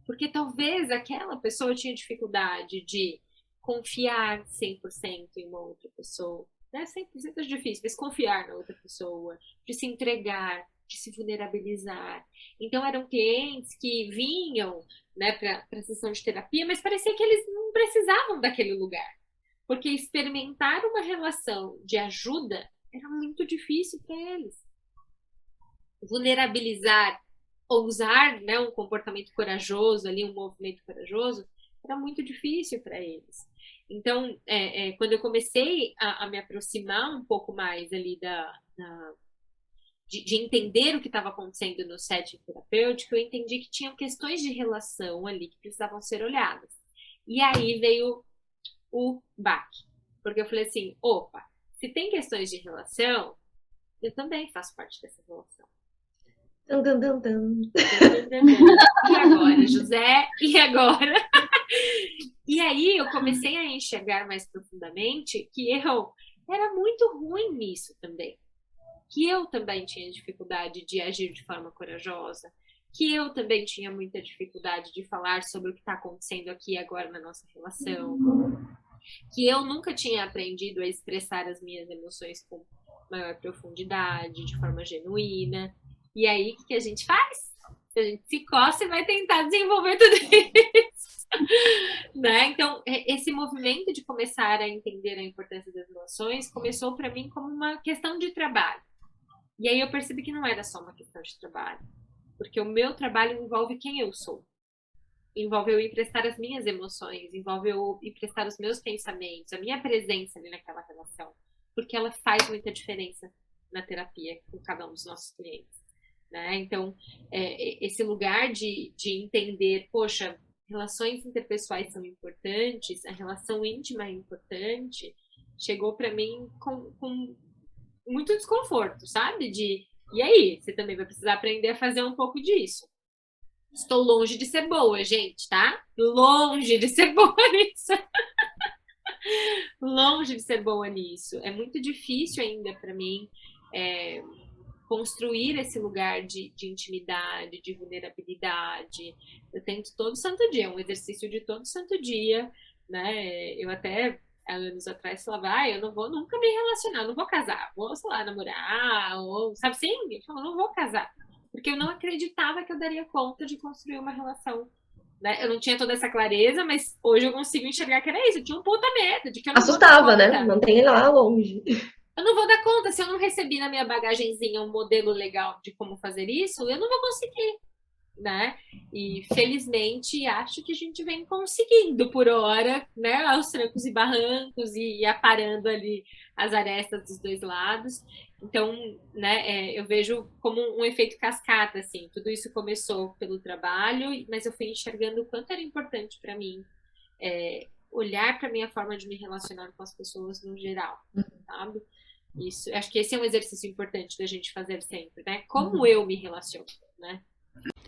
Porque talvez aquela pessoa tinha dificuldade de confiar 100% em uma outra pessoa. Né? 100% é difícil, mas confiar na outra pessoa, de se entregar, de se vulnerabilizar. Então, eram clientes que vinham, né, para a sessão de terapia, mas parecia que eles não precisavam daquele lugar. Porque experimentar uma relação de ajuda era muito difícil para eles. Vulnerabilizar, ousar, né, um comportamento corajoso, ali, um movimento corajoso, era muito difícil para eles. Então, quando eu comecei a me aproximar um pouco mais ali de entender o que estava acontecendo no setting terapêutico, eu entendi que tinham questões de relação ali que precisavam ser olhadas. E aí veio o baque. Porque eu falei assim, opa, se tem questões de relação, eu também faço parte dessa relação. Dun, dun, dun, dun. E agora, José? E agora? E aí eu comecei a enxergar mais profundamente que eu era muito ruim nisso também. Que eu também tinha dificuldade de agir de forma corajosa. Que eu também tinha muita dificuldade de falar sobre o que está acontecendo aqui e agora na nossa relação. Que eu nunca tinha aprendido a expressar as minhas emoções com maior profundidade, de forma genuína. E aí, o que a gente faz? A gente se coça e vai tentar desenvolver tudo isso. Né? Então, esse movimento de começar a entender a importância das relações começou para mim como uma questão de trabalho. E aí eu percebi que não era só uma questão de trabalho. Porque o meu trabalho envolve quem eu sou. Envolve eu emprestar as minhas emoções, envolve eu emprestar os meus pensamentos, a minha presença ali naquela relação. Porque ela faz muita diferença na terapia com cada um dos nossos clientes. Né? Então, esse lugar de entender, poxa, relações interpessoais são importantes, a relação íntima é importante, chegou para mim com muito desconforto, sabe? E aí, você também vai precisar aprender a fazer um pouco disso. Estou longe de ser boa, gente, tá? Longe de ser boa nisso. Longe de ser boa nisso. É muito difícil ainda para mim construir esse lugar de intimidade, de vulnerabilidade. Eu tento todo santo dia, um exercício de todo santo dia, né? Eu até, há anos atrás, falava, eu não vou nunca me relacionar, não vou casar, vou, sei lá, namorar, ou, sabe assim? Eu falo, não vou casar, porque eu não acreditava que eu daria conta de construir uma relação, né? Eu não tinha toda essa clareza, mas hoje eu consigo enxergar que era isso, eu tinha um puta medo de que eu não vou dar Assustava, né? conta. Mantém lá longe. Eu não vou dar conta, se eu não recebi na minha bagagenzinha um modelo legal de como fazer isso, eu não vou conseguir, né? E felizmente acho que a gente vem conseguindo por hora, né? Aos trancos e barrancos e aparando ali as arestas dos dois lados. Então, né, eu vejo como um efeito cascata, assim. Tudo isso começou pelo trabalho, mas eu fui enxergando o quanto era importante para mim olhar para minha forma de me relacionar com as pessoas no geral, sabe? Isso, acho que esse é um exercício importante da gente fazer sempre, né? Como eu me relaciono, né?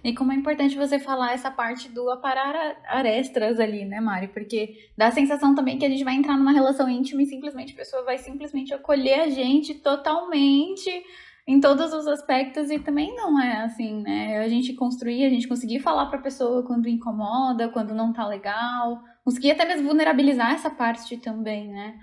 E como é importante você falar essa parte do aparar arestas ali, né, Mari? Porque dá a sensação também que a gente vai entrar numa relação íntima e simplesmente a pessoa vai simplesmente acolher a gente totalmente em todos os aspectos, e também não é assim, né? A gente construir, a gente conseguir falar pra pessoa quando incomoda, quando não tá legal, conseguir até mesmo vulnerabilizar essa parte também, né?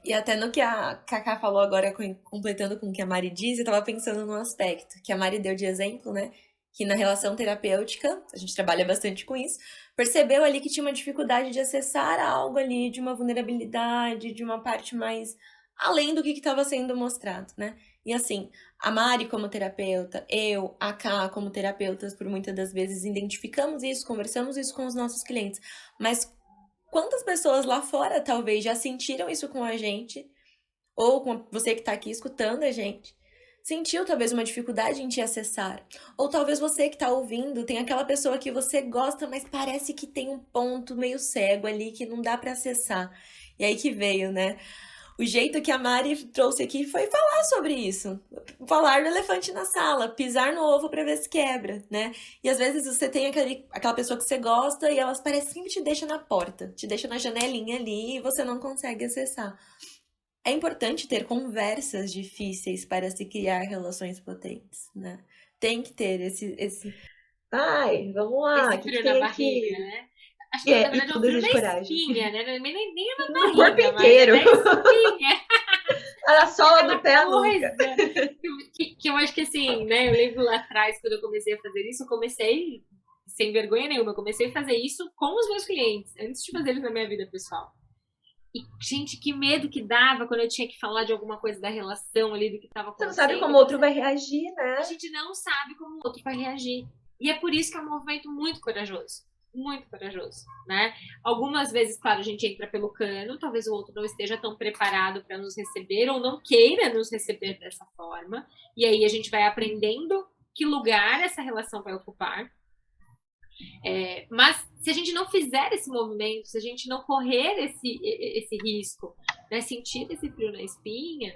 E até no que a Cacá falou agora, completando com o que a Mari diz, eu tava pensando num aspecto que a Mari deu de exemplo, né? Que na relação terapêutica, a gente trabalha bastante com isso, percebeu ali que tinha uma dificuldade de acessar algo ali, de uma vulnerabilidade, de uma parte mais além do que estava sendo mostrado, né? E assim, a Mari como terapeuta, eu, a Ká como terapeutas, por muitas das vezes identificamos isso, conversamos isso com os nossos clientes, mas quantas pessoas lá fora talvez já sentiram isso com a gente, ou com você que está aqui escutando a gente, sentiu talvez uma dificuldade em te acessar, ou talvez você que está ouvindo tem aquela pessoa que você gosta, mas parece que tem um ponto meio cego ali que não dá para acessar. E aí que veio, né? O jeito que a Mari trouxe aqui foi falar sobre isso. Falar do elefante na sala, pisar no ovo pra ver se quebra, né? E às vezes você tem aquela pessoa que você gosta e elas parecem que te deixam na porta, te deixam na janelinha ali e você não consegue acessar. É importante ter conversas difíceis para se criar relações potentes, né? Tem que ter esse... Ai, vamos lá. Esse frio na barriga, né? Acho que na verdade é um tudo frio de na coragem. espinha, né? Nem é na No barriga, corpo mas inteiro. é na espinha. A sola Aquela do pé coisa nunca. que eu acho que assim, né? Eu lembro lá atrás, quando eu comecei a fazer isso, eu comecei sem vergonha nenhuma, eu comecei a fazer isso com os meus clientes, antes de fazer isso na minha vida pessoal. E, gente, que medo que dava quando eu tinha que falar de alguma coisa da relação ali, do que estava Você acontecendo. não sabe como o outro vai reagir, né? A gente não sabe como o outro vai reagir. E é por isso que é um movimento muito corajoso. Muito corajoso, né? Algumas vezes, claro, a gente entra pelo cano, talvez o outro não esteja tão preparado para nos receber ou não queira nos receber dessa forma. E aí a gente vai aprendendo que lugar essa relação vai ocupar. Mas se a gente não fizer esse movimento, se a gente não correr esse risco, né, sentir esse frio na espinha,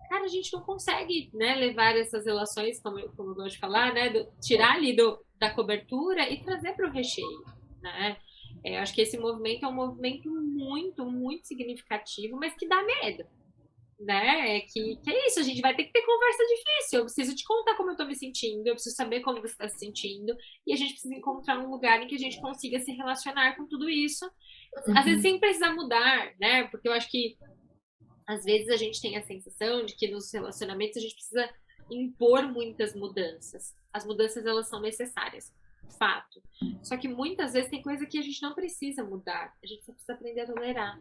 cara, a gente não consegue, né, levar essas relações, como eu gosto de falar, né, tirar ali da cobertura e trazer para o recheio, né? Eu acho que esse movimento é um movimento muito, muito significativo, mas que dá medo, né? Que é isso, a gente vai ter que ter conversa difícil. Eu preciso te contar como eu tô me sentindo, eu preciso saber como você está se sentindo, e a gente precisa encontrar um lugar em que a gente consiga se relacionar com tudo isso, às vezes sem precisar mudar, né? Porque eu acho que às vezes a gente tem a sensação de que nos relacionamentos a gente precisa impor muitas mudanças. As mudanças, elas são necessárias, fato. Só que muitas vezes tem coisa que a gente não precisa mudar, a gente só precisa aprender a tolerar.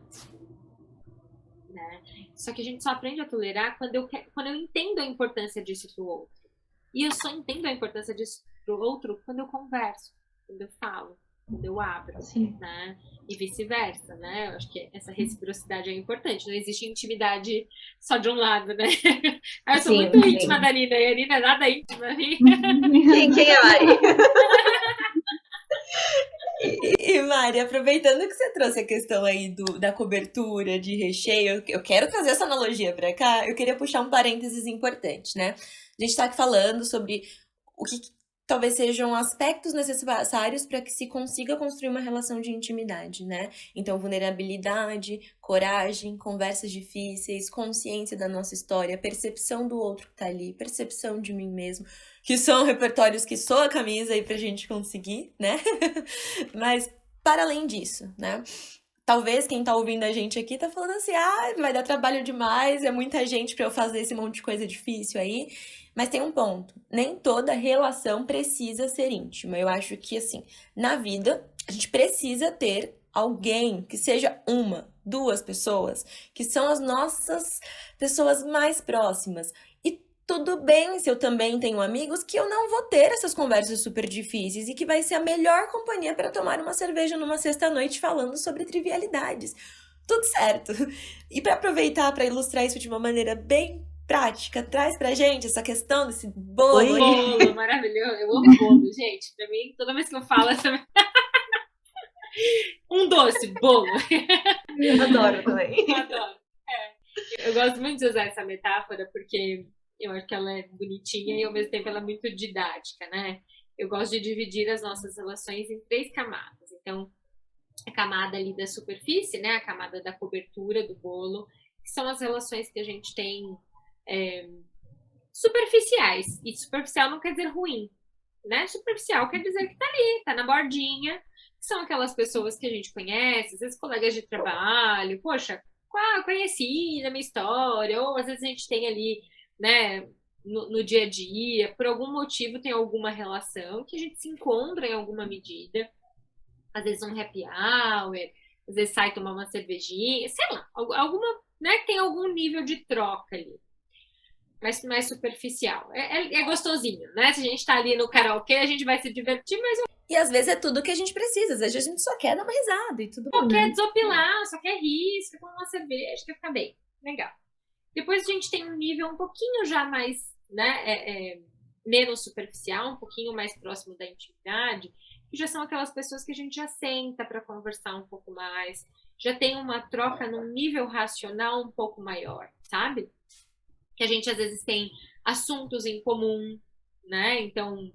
Né? Só que a gente só aprende a tolerar quando eu entendo a importância disso pro outro. E eu só entendo a importância disso pro outro quando eu converso, quando eu falo, quando eu abro, né? E vice-versa, né? Eu acho que essa reciprocidade é importante. Não existe intimidade só de um lado, né? Eu sou muito íntima da Nina, e a Nina é nada íntima. Quem é a Mari? E Mari, aproveitando que você trouxe a questão aí da cobertura, de recheio, eu quero trazer essa analogia pra cá, eu queria puxar um parênteses importante, né? A gente tá aqui falando sobre o que talvez sejam aspectos necessários para que se consiga construir uma relação de intimidade, né? Então, vulnerabilidade, coragem, conversas difíceis, consciência da nossa história, percepção do outro que tá ali, percepção de mim mesmo, que são repertórios que soa a camisa aí pra gente conseguir, né? Mas, para além disso, né? Talvez quem tá ouvindo a gente aqui tá falando assim, vai dar trabalho demais, é muita gente pra eu fazer esse monte de coisa difícil aí. Mas tem um ponto, nem toda relação precisa ser íntima. Eu acho que, assim, na vida, a gente precisa ter alguém, que seja uma, duas pessoas, que são as nossas pessoas mais próximas. E tudo bem se eu também tenho amigos que eu não vou ter essas conversas super difíceis e que vai ser a melhor companhia para tomar uma cerveja numa sexta-noite falando sobre trivialidades. Tudo certo. E para aproveitar, para ilustrar isso de uma maneira bem prática, traz pra gente essa questão desse bolo aí. Bolo, maravilhoso. Eu amo bolo, gente. Pra mim, toda vez que eu falo essa... Um doce, bolo. Adoro também. Adoro. Eu gosto muito de usar essa metáfora porque eu acho que ela é bonitinha e ao mesmo tempo ela é muito didática, né? Eu gosto de dividir as nossas relações em 3 camadas. Então, a camada ali da superfície, né? A camada da cobertura do bolo, que são as relações que a gente tem superficiais. E superficial não quer dizer ruim, né? Superficial quer dizer que tá ali, tá na bordinha. São aquelas pessoas que a gente conhece, às vezes colegas de trabalho, poxa, conheci na minha história, ou às vezes a gente tem ali, né, no dia a dia, por algum motivo tem alguma relação que a gente se encontra em alguma medida, às vezes um happy hour, às vezes sai tomar uma cervejinha, sei lá, alguma, né, tem algum nível de troca ali, mas mais superficial. É gostosinho, né? Se a gente tá ali no karaokê, a gente vai se divertir, mas E às vezes é tudo que a gente precisa, às vezes a gente só quer dar uma risada e tudo bom. só quer desopilar, só quer rir, só quer tomar uma cerveja, quer ficar bem. Legal. Depois a gente tem um nível um pouquinho já mais, né, menos superficial, um pouquinho mais próximo da intimidade, que já são aquelas pessoas que a gente já senta para conversar um pouco mais, já tem uma troca num nível racional um pouco maior, sabe? Que a gente às vezes tem assuntos em comum, né? Então,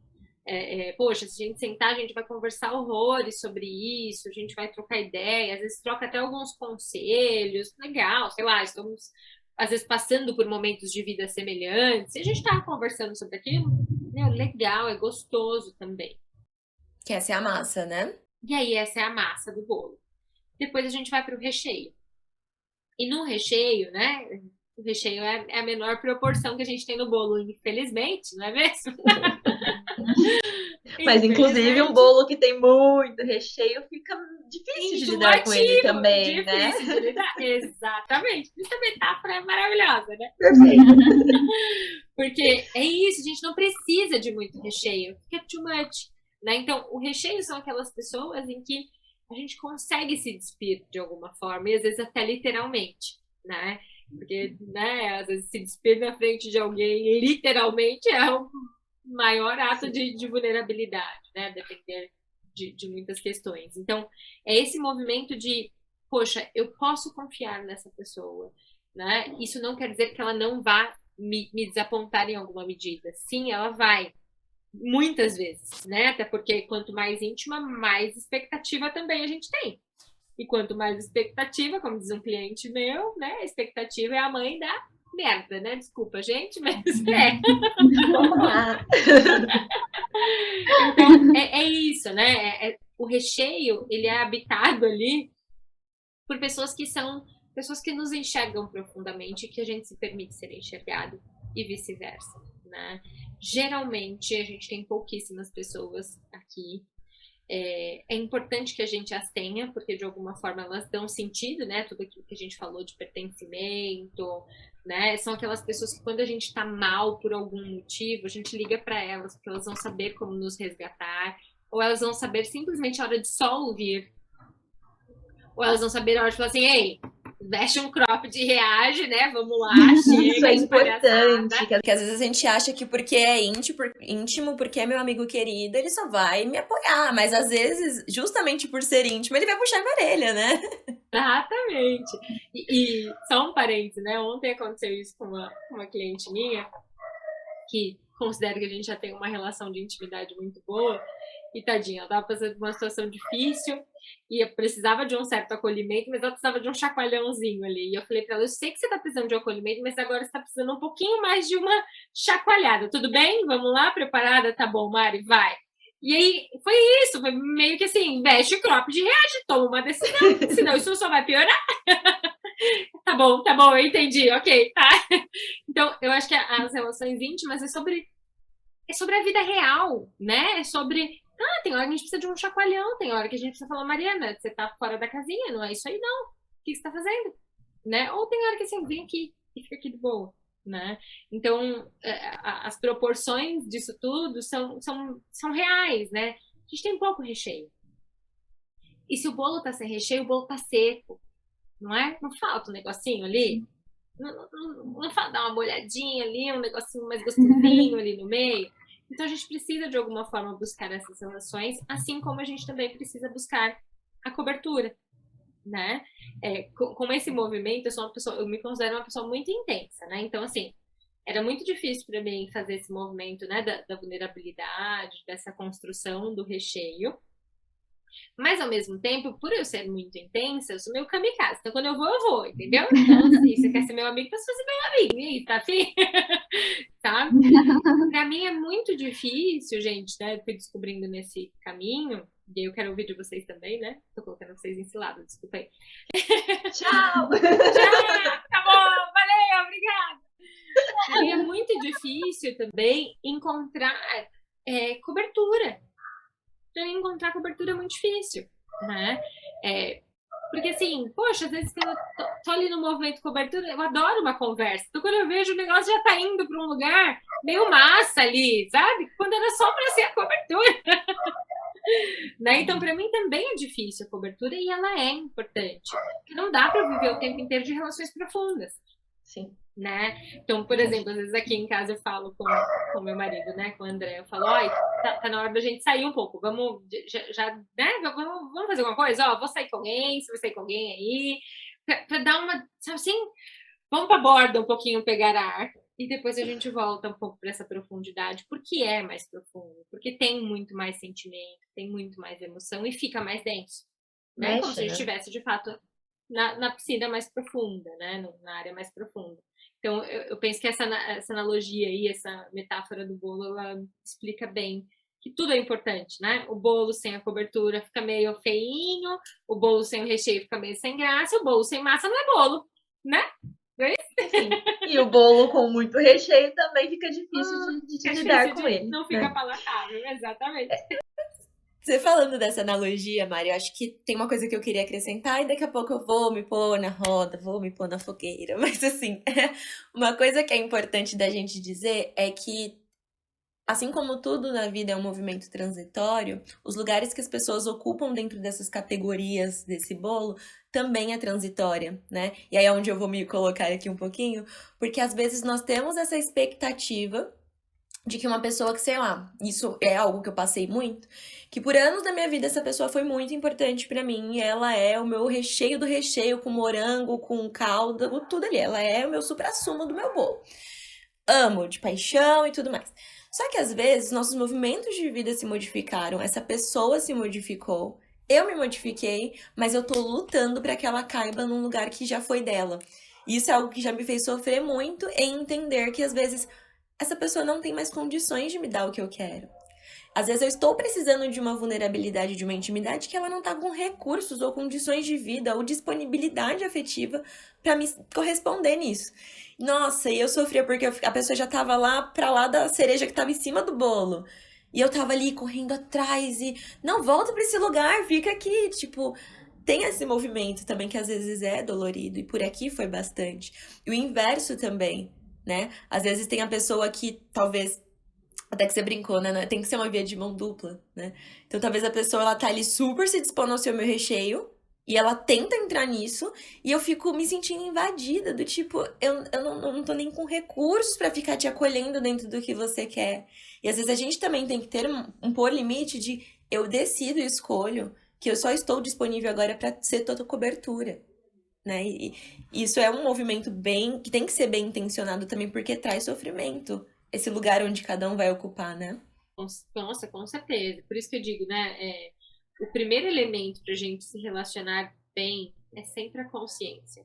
poxa, se a gente sentar, a gente vai conversar horrores sobre isso, a gente vai trocar ideia, às vezes troca até alguns conselhos, legal, sei lá, estamos às vezes passando por momentos de vida semelhantes, e a gente tá conversando sobre aquilo, legal, é gostoso também. Que essa é a massa, né? E aí, essa é a massa do bolo. Depois a gente vai para o recheio. E no recheio, né? O recheio é a menor proporção que a gente tem no bolo, infelizmente, não é mesmo? Mas, inclusive, um bolo que tem muito recheio fica difícil de lidar com ele também, né? Difícil de lidar. Exatamente. Essa metáfora é maravilhosa, né? Perfeito. Porque é isso, a gente não precisa de muito recheio. Fica too much, né? Então, o recheio são aquelas pessoas em que a gente consegue se despir de alguma forma, e às vezes até literalmente, né? Porque, né, às vezes se despir na frente de alguém, literalmente, é o maior ato de vulnerabilidade, né? Depender de muitas questões. Então, é esse movimento de, poxa, eu posso confiar nessa pessoa, né? Isso não quer dizer que ela não vá me desapontar em alguma medida. Sim, ela vai. Muitas vezes, né? Até porque quanto mais íntima, mais expectativa também a gente tem. E quanto mais expectativa, como diz um cliente meu, né? A expectativa é a mãe da merda, né? Desculpa, gente, mas é. Vamos lá. Então, é isso, né? O recheio, ele é habitado ali por pessoas que são pessoas que nos enxergam profundamente e que a gente se permite ser enxergado e vice-versa, né? Geralmente, a gente tem pouquíssimas pessoas aqui. É importante que a gente as tenha, porque de alguma forma elas dão sentido, né? Tudo aquilo que a gente falou de pertencimento, né? São aquelas pessoas que quando a gente tá mal por algum motivo, a gente liga para elas, porque elas vão saber como nos resgatar, ou elas vão saber simplesmente a hora de só ouvir, ou elas vão saber a hora de falar assim, ei, veste um cropped e reage, né? Vamos lá, chega. Isso é importante. Porque às vezes a gente acha que porque é íntimo, porque é meu amigo querido, ele só vai me apoiar. Mas às vezes, justamente por ser íntimo, ele vai puxar a orelha, né? Exatamente. E só um parênteses, né? Ontem aconteceu isso com uma cliente minha, que considero que a gente já tem uma relação de intimidade muito boa. E tadinha, ela tava passando por uma situação difícil e eu precisava de um certo acolhimento, mas ela precisava de um chacoalhãozinho ali. E eu falei pra ela, eu sei que você tá precisando de um acolhimento, mas agora você tá precisando um pouquinho mais de uma chacoalhada. Tudo bem? Vamos lá? Preparada? Tá bom, Mari, vai. E aí, foi isso, foi meio que assim, veste o cropped e reage, toma uma decisão, senão isso só vai piorar. Tá bom, eu entendi, ok, tá. Então, eu acho que as relações íntimas é sobre a vida real, né? É sobre, tem hora que a gente precisa de um chacoalhão, tem hora que a gente precisa falar, Mariana, você tá fora da casinha, não é isso aí não. O que você tá fazendo? Né? Ou tem hora que assim, vem aqui e fica aqui de boa, né? Então, as proporções disso tudo são reais, né? A gente tem pouco recheio. E se o bolo tá sem recheio, o bolo tá seco, não é? Não falta um negocinho ali? Não falta dar uma molhadinha ali, um negocinho mais gostosinho ali no meio? Então a gente precisa de alguma forma buscar essas relações, assim como a gente também precisa buscar a cobertura, né? Com esse movimento, eu me considero uma pessoa muito intensa, né? Então, assim, era muito difícil para mim fazer esse movimento, né, da vulnerabilidade, dessa construção do recheio. Mas, ao mesmo tempo, por eu ser muito intensa, eu sou meio kamikaze. Então, quando eu vou, entendeu? Então, assim, você quer ser meu amigo, então você ser meu amigo. E aí, tá afim? Sabe? Pra mim é muito difícil, gente, né? Eu fui descobrindo nesse caminho. E aí eu quero ouvir de vocês também, né? Tô colocando vocês em cilada, desculpa aí. Tchau! Tchau! Tá bom, valeu, obrigada! Pra mim é muito difícil também encontrar cobertura. Pra mim encontrar cobertura é muito difícil, né? Porque assim, poxa, às vezes quando eu tô ali no movimento de cobertura, eu adoro uma conversa. Então quando eu vejo o negócio já tá indo pra um lugar meio massa ali, sabe? Quando era só pra ser a cobertura. Né? Então pra mim também é difícil a cobertura e ela é importante. Porque não dá pra viver o tempo inteiro de relações profundas. Sim. Né? Então, por exemplo, às vezes aqui em casa eu falo com meu marido, né, com o André, eu falo, ó, tá na hora da gente sair um pouco, vamos né, vamos fazer alguma coisa, ó, vou sair com alguém, você vai sair com alguém aí, pra dar uma, sabe assim, vamos pra borda um pouquinho pegar ar, e depois a gente volta um pouco pra essa profundidade, porque é mais profundo, porque tem muito mais sentimento, tem muito mais emoção e fica mais denso, né? Mexe, Como se a gente né? estivesse, de fato, na piscina mais profunda, né, na área mais profunda. Então, eu penso que essa analogia aí, essa metáfora do bolo, ela explica bem que tudo é importante, né? O bolo sem a cobertura fica meio feinho, o bolo sem o recheio fica meio sem graça, o bolo sem massa não é bolo, né? Sim. E o bolo com muito recheio também fica difícil de lidar com ele. Não fica palatável, exatamente. Você falando dessa analogia, Mari, eu acho que tem uma coisa que eu queria acrescentar e daqui a pouco eu vou me pôr na roda, vou me pôr na fogueira. Mas assim, uma coisa que é importante da gente dizer é que, assim como tudo na vida é um movimento transitório, os lugares que as pessoas ocupam dentro dessas categorias desse bolo também é transitória, né? E aí é onde eu vou me colocar aqui um pouquinho, porque às vezes nós temos essa expectativa de que uma pessoa que, sei lá, isso é algo que eu passei muito, que por anos da minha vida essa pessoa foi muito importante pra mim, e ela é o meu recheio do recheio, com morango, com calda, tudo ali, ela é o meu suprassumo do meu bolo. Amo, de paixão e tudo mais. Só que às vezes nossos movimentos de vida se modificaram, essa pessoa se modificou, eu me modifiquei, mas eu tô lutando pra que ela caiba num lugar que já foi dela. E isso é algo que já me fez sofrer muito em entender que às vezes essa pessoa não tem mais condições de me dar o que eu quero. Às vezes eu estou precisando de uma vulnerabilidade, de uma intimidade que ela não tá com recursos ou condições de vida ou disponibilidade afetiva pra me corresponder nisso. Nossa, e eu sofria porque a pessoa já tava lá pra lá da cereja que tava em cima do bolo. E eu tava ali correndo atrás e... Não, volta pra esse lugar, fica aqui. Tipo, tem esse movimento também que às vezes é dolorido. E por aqui foi bastante. E o inverso também, né? Às vezes tem a pessoa que talvez... Até que você brincou, né? Tem que ser uma via de mão dupla, né? Então talvez a pessoa, ela tá ali super se dispondo ao ser o meu recheio. E ela tenta entrar nisso, e eu fico me sentindo invadida, do tipo, eu não tô nem com recursos pra ficar te acolhendo dentro do que você quer. E às vezes a gente também tem que ter um pôr limite de eu decido e escolho que eu só estou disponível agora pra ser toda cobertura, né? E isso é um movimento que tem que ser bem intencionado também, porque traz sofrimento. esse lugar onde cada um vai ocupar, né? Nossa, com certeza. Por isso que eu digo, né? O primeiro elemento para a gente se relacionar bem é sempre a consciência,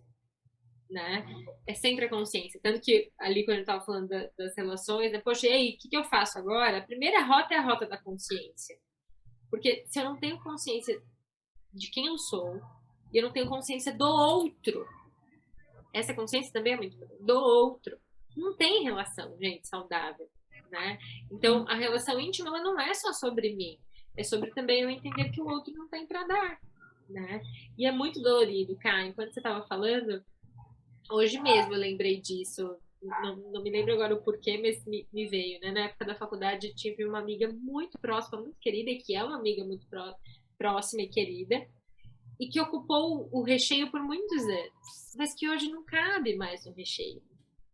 né? É sempre a consciência. Tanto que ali, quando eu estava falando das relações, né? Poxa, e aí, o que eu faço agora? A primeira rota é a rota da consciência. Porque se eu não tenho consciência de quem eu sou, e eu não tenho consciência do outro, essa consciência também é muito importante, do outro, não tem relação, gente, saudável, né? Então, a relação íntima, ela não é só sobre mim, é sobre também eu entender que o outro não tem para dar, né? E é muito dolorido, cara. Enquanto você estava falando, hoje mesmo eu lembrei disso. Não me lembro agora o porquê, mas me veio, né? Na época da faculdade, tive uma amiga muito próxima, muito querida, e que é uma amiga muito próxima e querida, e que ocupou o recheio por muitos anos, mas que hoje não cabe mais no recheio.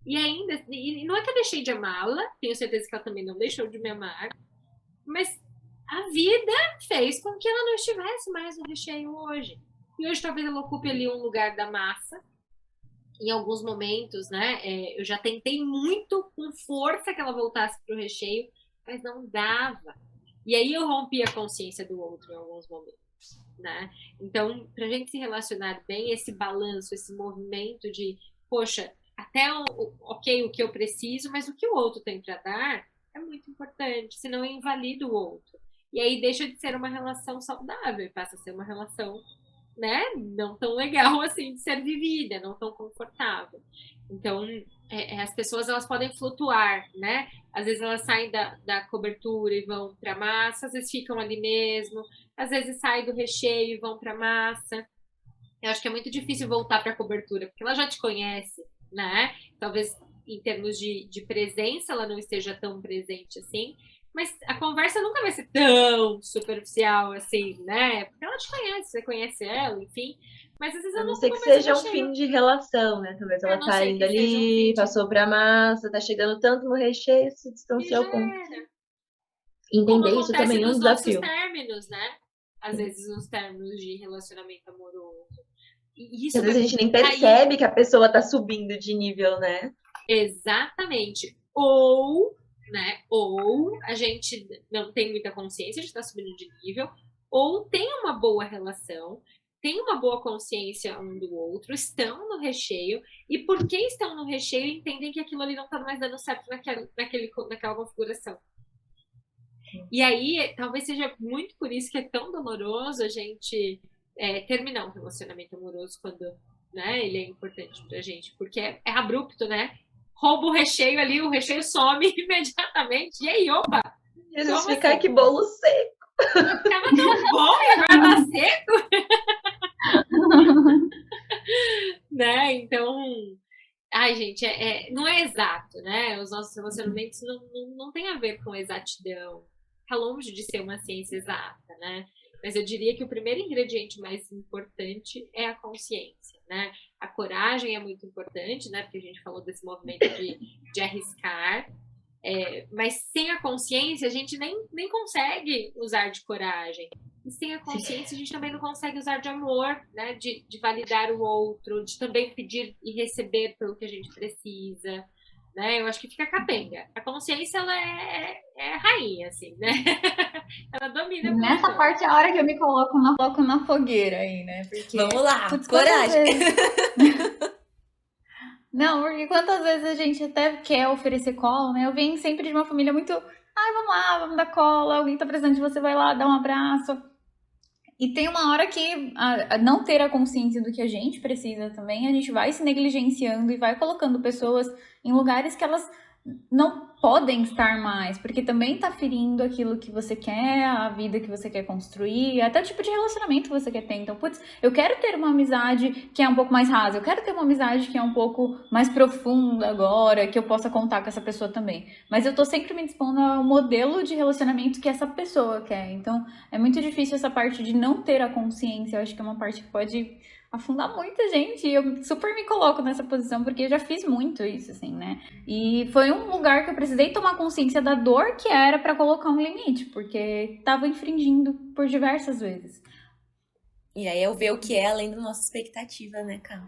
E ainda, e não é que eu deixei de amá-la, tenho certeza que ela também não deixou de me amar, mas a vida fez com que ela não estivesse mais no recheio hoje. E hoje talvez ela ocupe ali um lugar da massa. Em alguns momentos, né? Eu já tentei muito com força que ela voltasse para o recheio, mas não dava. E aí eu rompi a consciência do outro em alguns momentos, né? Então, para a gente se relacionar bem, esse balanço, esse movimento de, poxa, até ok, o que eu preciso, mas o que o outro tem para dar é muito importante, senão eu invalido o outro. E aí deixa de ser uma relação saudável e passa a ser uma relação, né, não tão legal assim de ser vivida, não tão confortável. Então, as pessoas elas podem flutuar, né? Às vezes elas saem da cobertura e vão para a massa, às vezes ficam ali mesmo, às vezes saem do recheio e vão para a massa. Eu acho que é muito difícil voltar para a cobertura, porque ela já te conhece, né? Talvez em termos de presença ela não esteja tão presente assim, mas a conversa nunca vai ser tão superficial assim, né? Porque ela te conhece, você conhece ela, enfim. Mas às vezes A eu não não ser que começo seja um recheio. fim de relação, né? Talvez A ela não tá ser indo que seja um fim ali, de... passou pra massa, tá chegando tanto no recheio, se E distanciou já com. era. Como Entender isso acontece também é um nos nossos desafio. términos, né? Às vezes nos términos de relacionamento amoroso. E Às isso vezes a vai gente nem cair. percebe que a pessoa tá subindo de nível, né? Exatamente. Ou, né? Ou a gente não tem muita consciência de estar subindo de nível, ou tem uma boa relação, tem uma boa consciência um do outro, estão no recheio, e porque estão no recheio, entendem que aquilo ali não está mais dando certo naquela configuração. E aí, talvez seja muito por isso que é tão doloroso a gente terminar um relacionamento amoroso quando, né, ele é importante pra gente, porque é abrupto, né? Rouba o recheio ali, o recheio some imediatamente. E aí, opa! Jesus, Como ficar assim? que bolo seco. Tava tão bom e agora tá seco, né? Então, ai, gente, não é exato, né? Os nossos relacionamentos não tem a ver com exatidão. Tá longe de ser uma ciência exata, né? Mas eu diria que o primeiro ingrediente mais importante é a consciência, né? A coragem é muito importante, né? Porque a gente falou desse movimento de arriscar. Mas sem a consciência, a gente nem consegue usar de coragem. E sem a consciência, a gente também não consegue usar de amor, né? De validar o outro, de também pedir e receber pelo que a gente precisa, né? Eu acho que fica capenga. A consciência, ela é rainha, assim, né? Ela domina por Nessa enquanto. parte é a hora que eu me coloco na fogueira aí, né? Porque, Vamos lá, putz, coragem. Não, porque quantas vezes a gente até quer oferecer colo, né? Eu venho sempre de uma família muito. Ai, vamos lá, vamos dar cola, alguém tá precisando de você, vai lá, dá um abraço. E tem uma hora que, a não ter a consciência do que a gente precisa também, a gente vai se negligenciando e vai colocando pessoas em lugares que elas não podem estar mais, porque também tá ferindo aquilo que você quer, a vida que você quer construir, até o tipo de relacionamento que você quer ter. Então, putz, eu quero ter uma amizade que é um pouco mais rasa, eu quero ter uma amizade que é um pouco mais profunda agora, que eu possa contar com essa pessoa também. Mas eu tô sempre me dispondo ao modelo de relacionamento que essa pessoa quer. Então, é muito difícil essa parte de não ter a consciência. Eu acho que é uma parte que pode afundar muita gente, e eu super me coloco nessa posição, porque eu já fiz muito isso, assim, né? E foi um lugar que eu precisei tomar consciência da dor que era pra colocar um limite, porque tava infringindo por diversas vezes. E aí eu ver o que é além da nossa expectativa, né, cara?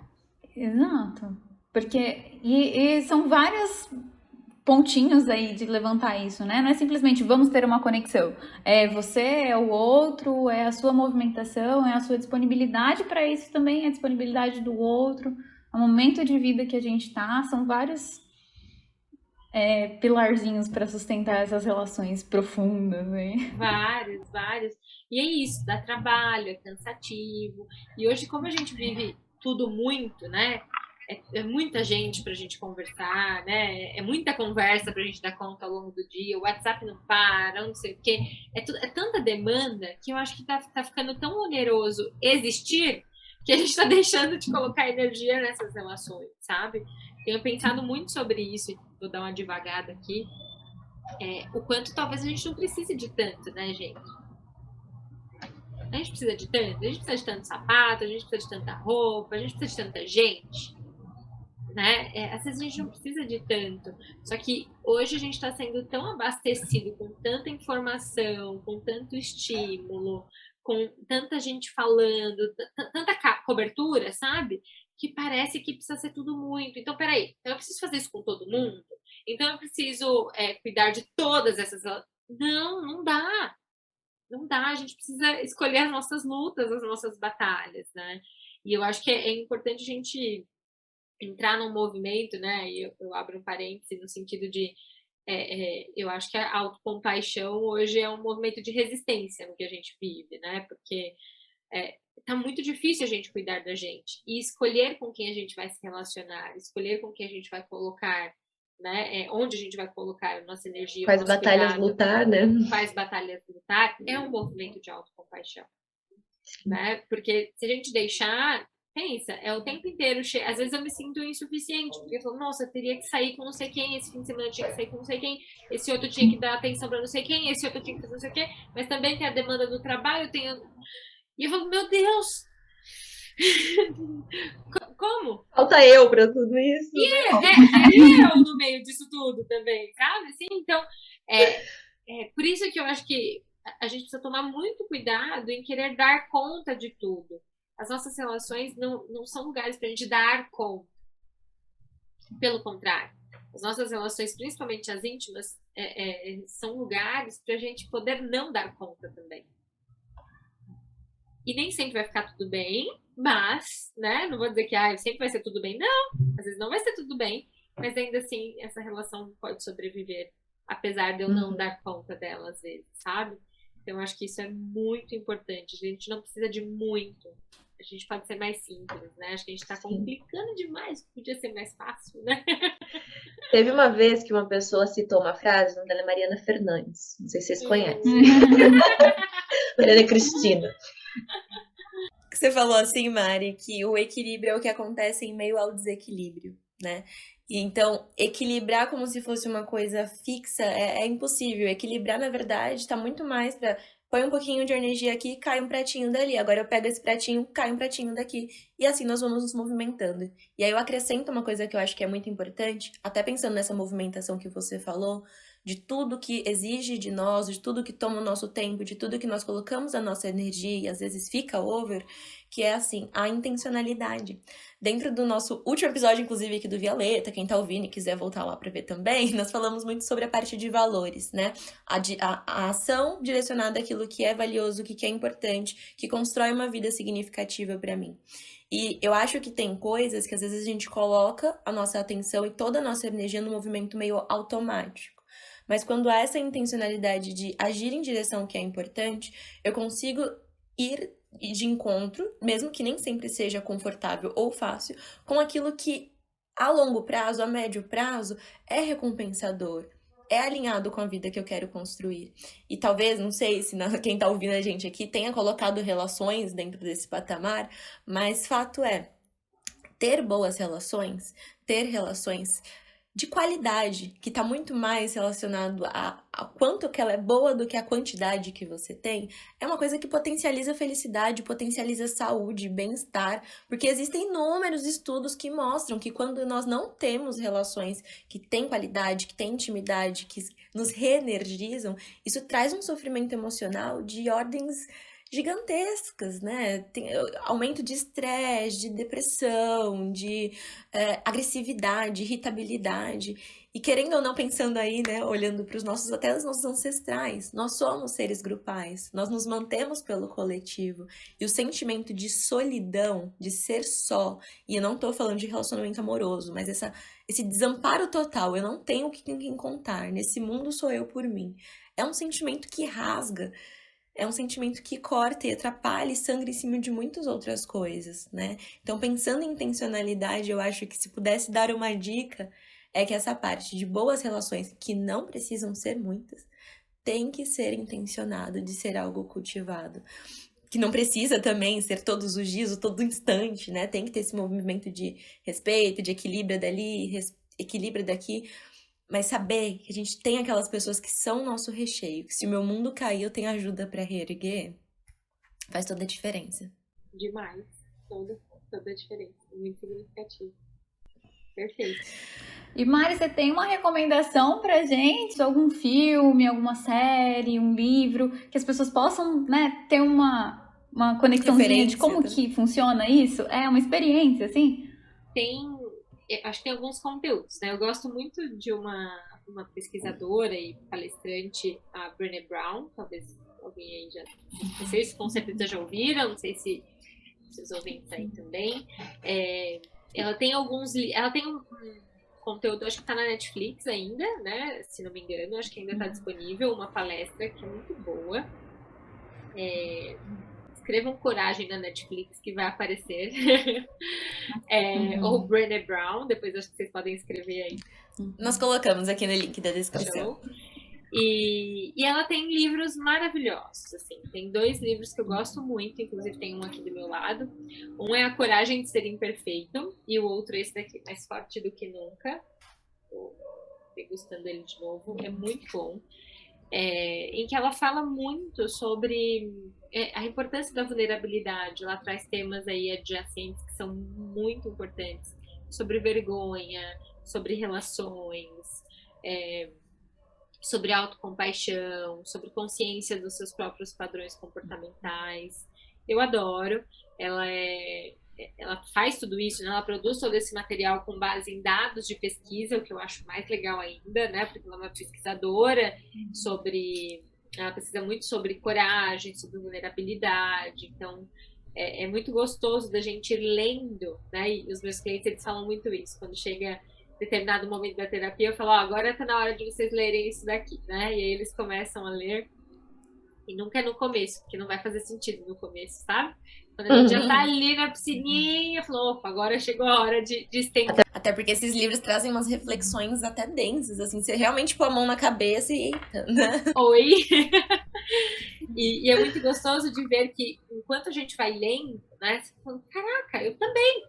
Exato. Porque, e são várias pontinhos aí de levantar isso, né? Não é simplesmente vamos ter uma conexão. É você, é o outro, é a sua movimentação, é a sua disponibilidade para isso também, é a disponibilidade do outro, o momento de vida que a gente tá, são vários pilarzinhos para sustentar essas relações profundas, né? Vários. E é isso, dá trabalho, é cansativo. E hoje, como a gente vive tudo muito, né? É muita gente pra gente conversar, né? É muita conversa pra gente dar conta ao longo do dia. O WhatsApp não para, não sei o quê. É tanta demanda que eu acho que tá ficando tão oneroso existir que a gente tá deixando de colocar energia nessas relações, sabe? Tenho pensado muito sobre isso, vou dar uma devagada aqui. O quanto talvez a gente não precise de tanto, né, gente? A gente precisa de tanto? A gente precisa de tanto sapato, a gente precisa de tanta roupa, a gente precisa de tanta gente, né? Às vezes a gente não precisa de tanto. Só que hoje a gente está sendo tão abastecido com tanta informação, com tanto estímulo, com tanta gente falando, tanta cobertura, sabe? Que parece que precisa ser tudo muito. Então, peraí, eu preciso fazer isso com todo mundo? Então eu preciso cuidar de todas essas... Não dá. Não dá, a gente precisa escolher as nossas lutas, as nossas batalhas, né? E eu acho que é importante a gente entrar num movimento, né? E eu abro um parêntese no sentido de eu acho que a autocompaixão hoje é um movimento de resistência no que a gente vive, né? Porque tá muito difícil a gente cuidar da gente e escolher com quem a gente vai se relacionar, escolher com quem a gente vai colocar, né? Onde a gente vai colocar a nossa energia, Quais batalhas cuidado, lutar, né? quais batalhas lutar, é um movimento de autocompaixão, né? Porque se a gente deixar, pensa, é o tempo inteiro, às vezes eu me sinto insuficiente, porque eu falo, nossa, eu teria que sair com não sei quem, esse fim de semana eu tinha que sair com não sei quem, esse outro tinha que dar atenção pra não sei quem, esse outro tinha que fazer não sei o quê, mas também tem a demanda do trabalho, e eu falo, meu Deus! Como? Falta eu pra tudo isso. E eu no meio disso tudo também, sabe? Assim, então, por isso que eu acho que a gente precisa tomar muito cuidado em querer dar conta de tudo. As nossas relações não são lugares para a gente dar conta. Pelo contrário, as nossas relações, principalmente as íntimas, são lugares para a gente poder não dar conta também. E nem sempre vai ficar tudo bem, mas, né, não vou dizer que sempre vai ser tudo bem, não, às vezes não vai ser tudo bem, mas ainda assim essa relação pode sobreviver, apesar de eu não dar conta dela às vezes, sabe? Então eu acho que isso é muito importante, a gente não precisa de muito, a gente pode ser mais simples, né? Acho que a gente tá complicando demais, podia ser mais fácil, né? Teve uma vez que uma pessoa citou uma frase, o nome dela é Mariana Fernandes, não sei se vocês conhecem. Mariana Cristina. Você falou assim, Mari, que o equilíbrio é o que acontece em meio ao desequilíbrio, né? E então, equilibrar como se fosse uma coisa fixa é impossível. Equilibrar, na verdade, tá muito mais pra... Põe um pouquinho de energia aqui, cai um pratinho dali. Agora eu pego esse pratinho, cai um pratinho daqui. E assim nós vamos nos movimentando. E aí eu acrescento uma coisa que eu acho que é muito importante, até pensando nessa movimentação que você falou, de tudo que exige de nós, de tudo que toma o nosso tempo, de tudo que nós colocamos a nossa energia e às vezes fica over, que é assim, a intencionalidade. Dentro do nosso último episódio, inclusive, aqui do Violeta, quem tá ouvindo e quiser voltar lá pra ver também, nós falamos muito sobre a parte de valores, né? A ação direcionada àquilo que é valioso, que é importante, que constrói uma vida significativa pra mim. E eu acho que tem coisas que às vezes a gente coloca a nossa atenção e toda a nossa energia no movimento meio automático. Mas quando há essa intencionalidade de agir em direção ao que é importante, eu consigo ir de encontro, mesmo que nem sempre seja confortável ou fácil, com aquilo que a longo prazo, a médio prazo, é recompensador, é alinhado com a vida que eu quero construir. E talvez, não sei se quem tá ouvindo a gente aqui tenha colocado relações dentro desse patamar, mas fato é, ter boas relações, ter relações de qualidade, que está muito mais relacionado a quanto que ela é boa do que a quantidade que você tem, é uma coisa que potencializa a felicidade, potencializa a saúde, bem-estar, porque existem inúmeros estudos que mostram que quando nós não temos relações que têm qualidade, que têm intimidade, que nos reenergizam, isso traz um sofrimento emocional de ordens gigantescas, né? Tem aumento de estresse, de depressão, de agressividade, irritabilidade. E querendo ou não, pensando aí, né, olhando para até os nossos ancestrais, nós somos seres grupais, nós nos mantemos pelo coletivo. E o sentimento de solidão, de ser só, e eu não tô falando de relacionamento amoroso, mas esse desamparo total, eu não tenho quem contar, nesse mundo sou eu por mim. É um sentimento que rasga, é um sentimento que corta e atrapalha e sangra em cima de muitas outras coisas, né? Então, pensando em intencionalidade, eu acho que se pudesse dar uma dica, é que essa parte de boas relações, que não precisam ser muitas, tem que ser intencionado de ser algo cultivado. Que não precisa também ser todos os dias ou todo instante, né? Tem que ter esse movimento de respeito, de equilíbrio dali, equilíbrio daqui. Mas saber que a gente tem aquelas pessoas que são o nosso recheio. Que se o meu mundo cair, eu tenho ajuda pra reerguer. Faz toda a diferença. Demais. Toda a diferença. Muito significativo. Perfeito. E Mari, você tem uma recomendação pra gente? Algum filme, alguma série, um livro, que as pessoas possam, né, ter uma conexãozinha de como que funciona isso? É uma experiência, assim? Acho que tem alguns conteúdos, né? Eu gosto muito de uma pesquisadora e palestrante, a Brené Brown, talvez alguém aí já, não sei se com certeza já ouviram, não sei se vocês ouvem isso aí também. Ela tem um conteúdo, acho que tá na Netflix ainda, né? Se não me engano, acho que ainda tá disponível, uma palestra que é muito boa. Escrevam Coragem na Netflix, que vai aparecer. Ou Brené Brown, depois acho que vocês podem escrever aí. Nós colocamos aqui no link da descrição. E ela tem livros maravilhosos, assim. Tem 2 livros que eu gosto muito, inclusive tem um aqui do meu lado. Um é A Coragem de Ser Imperfeito, e o outro é esse daqui, Mais Forte do que Nunca. Estou degustando ele de novo, é muito bom. Em que ela fala muito sobre a importância da vulnerabilidade. Ela traz temas aí adjacentes que são muito importantes, sobre vergonha, sobre relações, sobre autocompaixão, sobre consciência dos seus próprios padrões comportamentais. Eu adoro. Ela faz tudo isso, né? Ela produz todo esse material com base em dados de pesquisa, o que eu acho mais legal ainda, né? Porque ela é uma pesquisadora ela pesquisa muito sobre coragem, sobre vulnerabilidade, então é muito gostoso da gente ir lendo, né? E os meus clientes, eles falam muito isso, quando chega determinado momento da terapia, eu falo, agora tá na hora de vocês lerem isso daqui, né? E aí eles começam a ler, e nunca é no começo, porque não vai fazer sentido no começo, sabe? Quando a gente já tá ali na piscininha, falou, opa, agora chegou a hora de estender. Até porque esses livros trazem umas reflexões até densas, assim, você realmente põe a mão na cabeça e eita, né? Oi! E é muito gostoso de ver que, enquanto a gente vai lendo, né, você fala, caraca, eu também!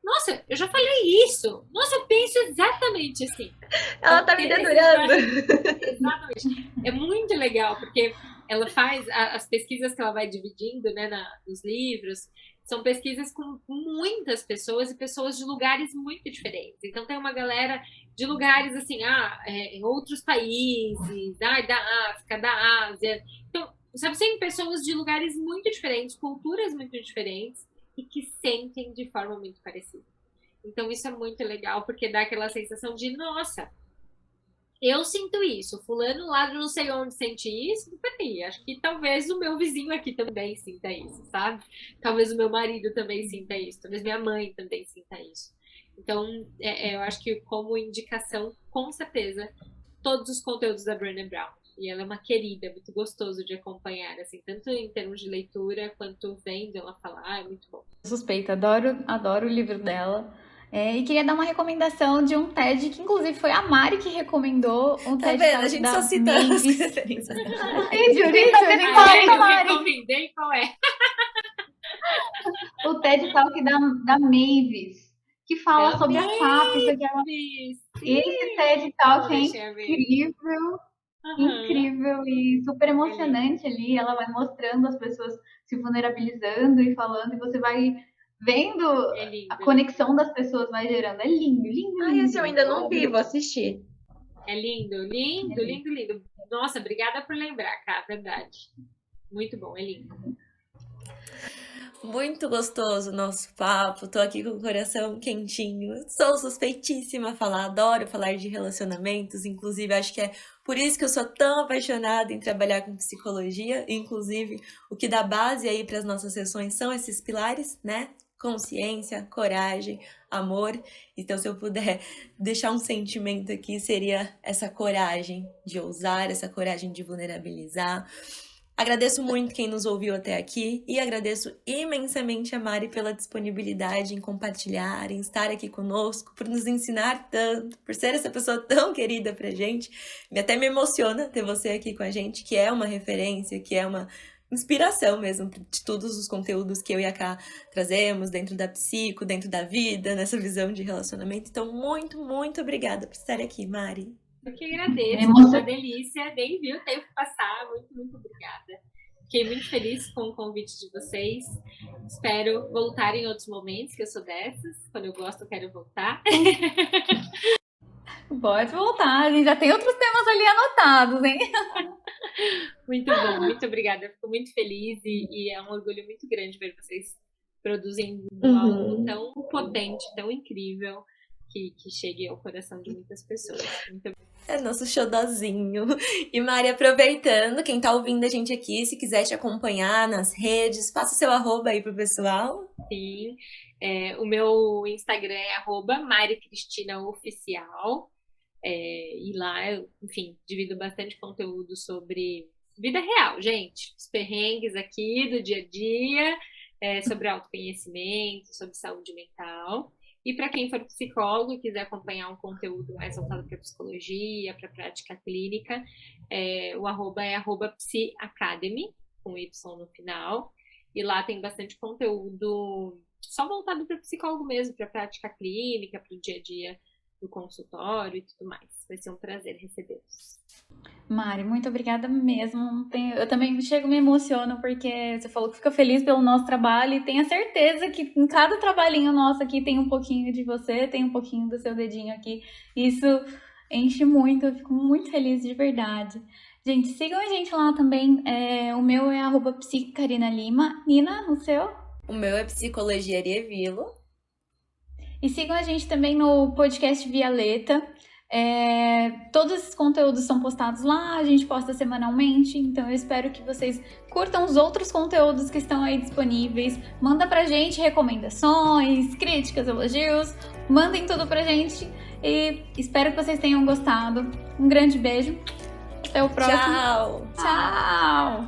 Nossa, eu já falei isso! Nossa, eu penso exatamente assim. Ela tá me dedurando! Exatamente. É muito legal, porque ela faz as pesquisas que ela vai dividindo, né, nos livros, são pesquisas com muitas pessoas e pessoas de lugares muito diferentes. Então tem uma galera de lugares assim, em outros países, da África, da Ásia. Então, sabe, tem pessoas de lugares muito diferentes, culturas muito diferentes e que sentem de forma muito parecida. Então isso é muito legal, porque dá aquela sensação de, nossa, eu sinto isso, fulano lá de não sei onde sente isso, peraí, acho que talvez o meu vizinho aqui também sinta isso, sabe? Talvez o meu marido também sinta isso, talvez minha mãe também sinta isso. Então, eu acho que como indicação, com certeza, todos os conteúdos da Brené Brown. E ela é uma querida, é muito gostoso de acompanhar, assim, tanto em termos de leitura, quanto vendo ela falar, é muito bom. Suspeita, adoro o livro dela. E queria dar uma recomendação de um TED, que inclusive foi a Mari que recomendou um TED Talk a gente só cita as referências. Recomendei qual é? O TED Talk da Mavis, que fala sobre a fábrica que ela... Esse TED Talk é incrível. Incrível e super emocionante ali. Ela vai mostrando as pessoas se vulnerabilizando e falando, e você vai vendo a conexão das pessoas, vai gerando. É lindo, lindo. Ai, esse eu ainda não vi, vou assistir. É lindo. Nossa, obrigada por lembrar, cara, verdade. Muito bom, é lindo. Muito gostoso o nosso papo, tô aqui com o coração quentinho. Sou suspeitíssima a falar, adoro falar de relacionamentos, inclusive acho que é por isso que eu sou tão apaixonada em trabalhar com psicologia. Inclusive, o que dá base aí para as nossas sessões são esses pilares, né? Consciência, coragem, amor. Então, se eu puder deixar um sentimento aqui, seria essa coragem de ousar, essa coragem de vulnerabilizar. Agradeço muito quem nos ouviu até aqui e agradeço imensamente a Mari pela disponibilidade em compartilhar, em estar aqui conosco, por nos ensinar tanto, por ser essa pessoa tão querida pra gente. Até me emociona ter você aqui com a gente, que é uma referência, que é uma inspiração mesmo de todos os conteúdos que eu e a Ká trazemos dentro da psico, dentro da vida, nessa visão de relacionamento. Então, muito, muito obrigada por estar aqui, Mari. Eu que agradeço, foi uma delícia, nem vi o tempo passar, muito, muito obrigada. Fiquei muito feliz com o convite de vocês, espero voltar em outros momentos, que eu sou dessas, quando eu gosto eu quero voltar. Pode voltar, a gente já tem outros temas ali anotados, hein? Muito bom, muito obrigada, fico muito feliz e é um orgulho muito grande ver vocês produzindo algo tão potente, tão incrível, que chegue ao coração de muitas pessoas. Muito obrigada. É nosso xodózinho. E Mari, aproveitando, quem tá ouvindo a gente aqui, se quiser te acompanhar nas redes, passa o seu arroba aí pro pessoal. Sim, o meu Instagram é @MariCristinaOficial. E lá eu, enfim, divido bastante conteúdo sobre vida real, gente. Os perrengues aqui do dia a dia, sobre autoconhecimento, sobre saúde mental. E para quem for psicólogo e quiser acompanhar um conteúdo mais voltado para psicologia, para prática clínica, o arroba é @PsyAcademy, com Y no final. E lá tem bastante conteúdo só voltado para psicólogo mesmo, para prática clínica, para o dia a dia do consultório e tudo mais. Vai ser um prazer recebê-los. Mari, muito obrigada mesmo. Eu também me emociono porque você falou que fica feliz pelo nosso trabalho e tenha certeza que em cada trabalhinho nosso aqui tem um pouquinho de você, tem um pouquinho do seu dedinho aqui. Isso enche muito, eu fico muito feliz de verdade. Gente, sigam a gente lá também. O meu é @psicarinalima. Nina, o seu? O meu é Psicologia Arievilo. E sigam a gente também no podcast Violeta. Todos esses conteúdos são postados lá, a gente posta semanalmente, então eu espero que vocês curtam os outros conteúdos que estão aí disponíveis. Manda pra gente recomendações, críticas, elogios, mandem tudo pra gente e espero que vocês tenham gostado. Um grande beijo, até o próximo. Tchau! Tchau!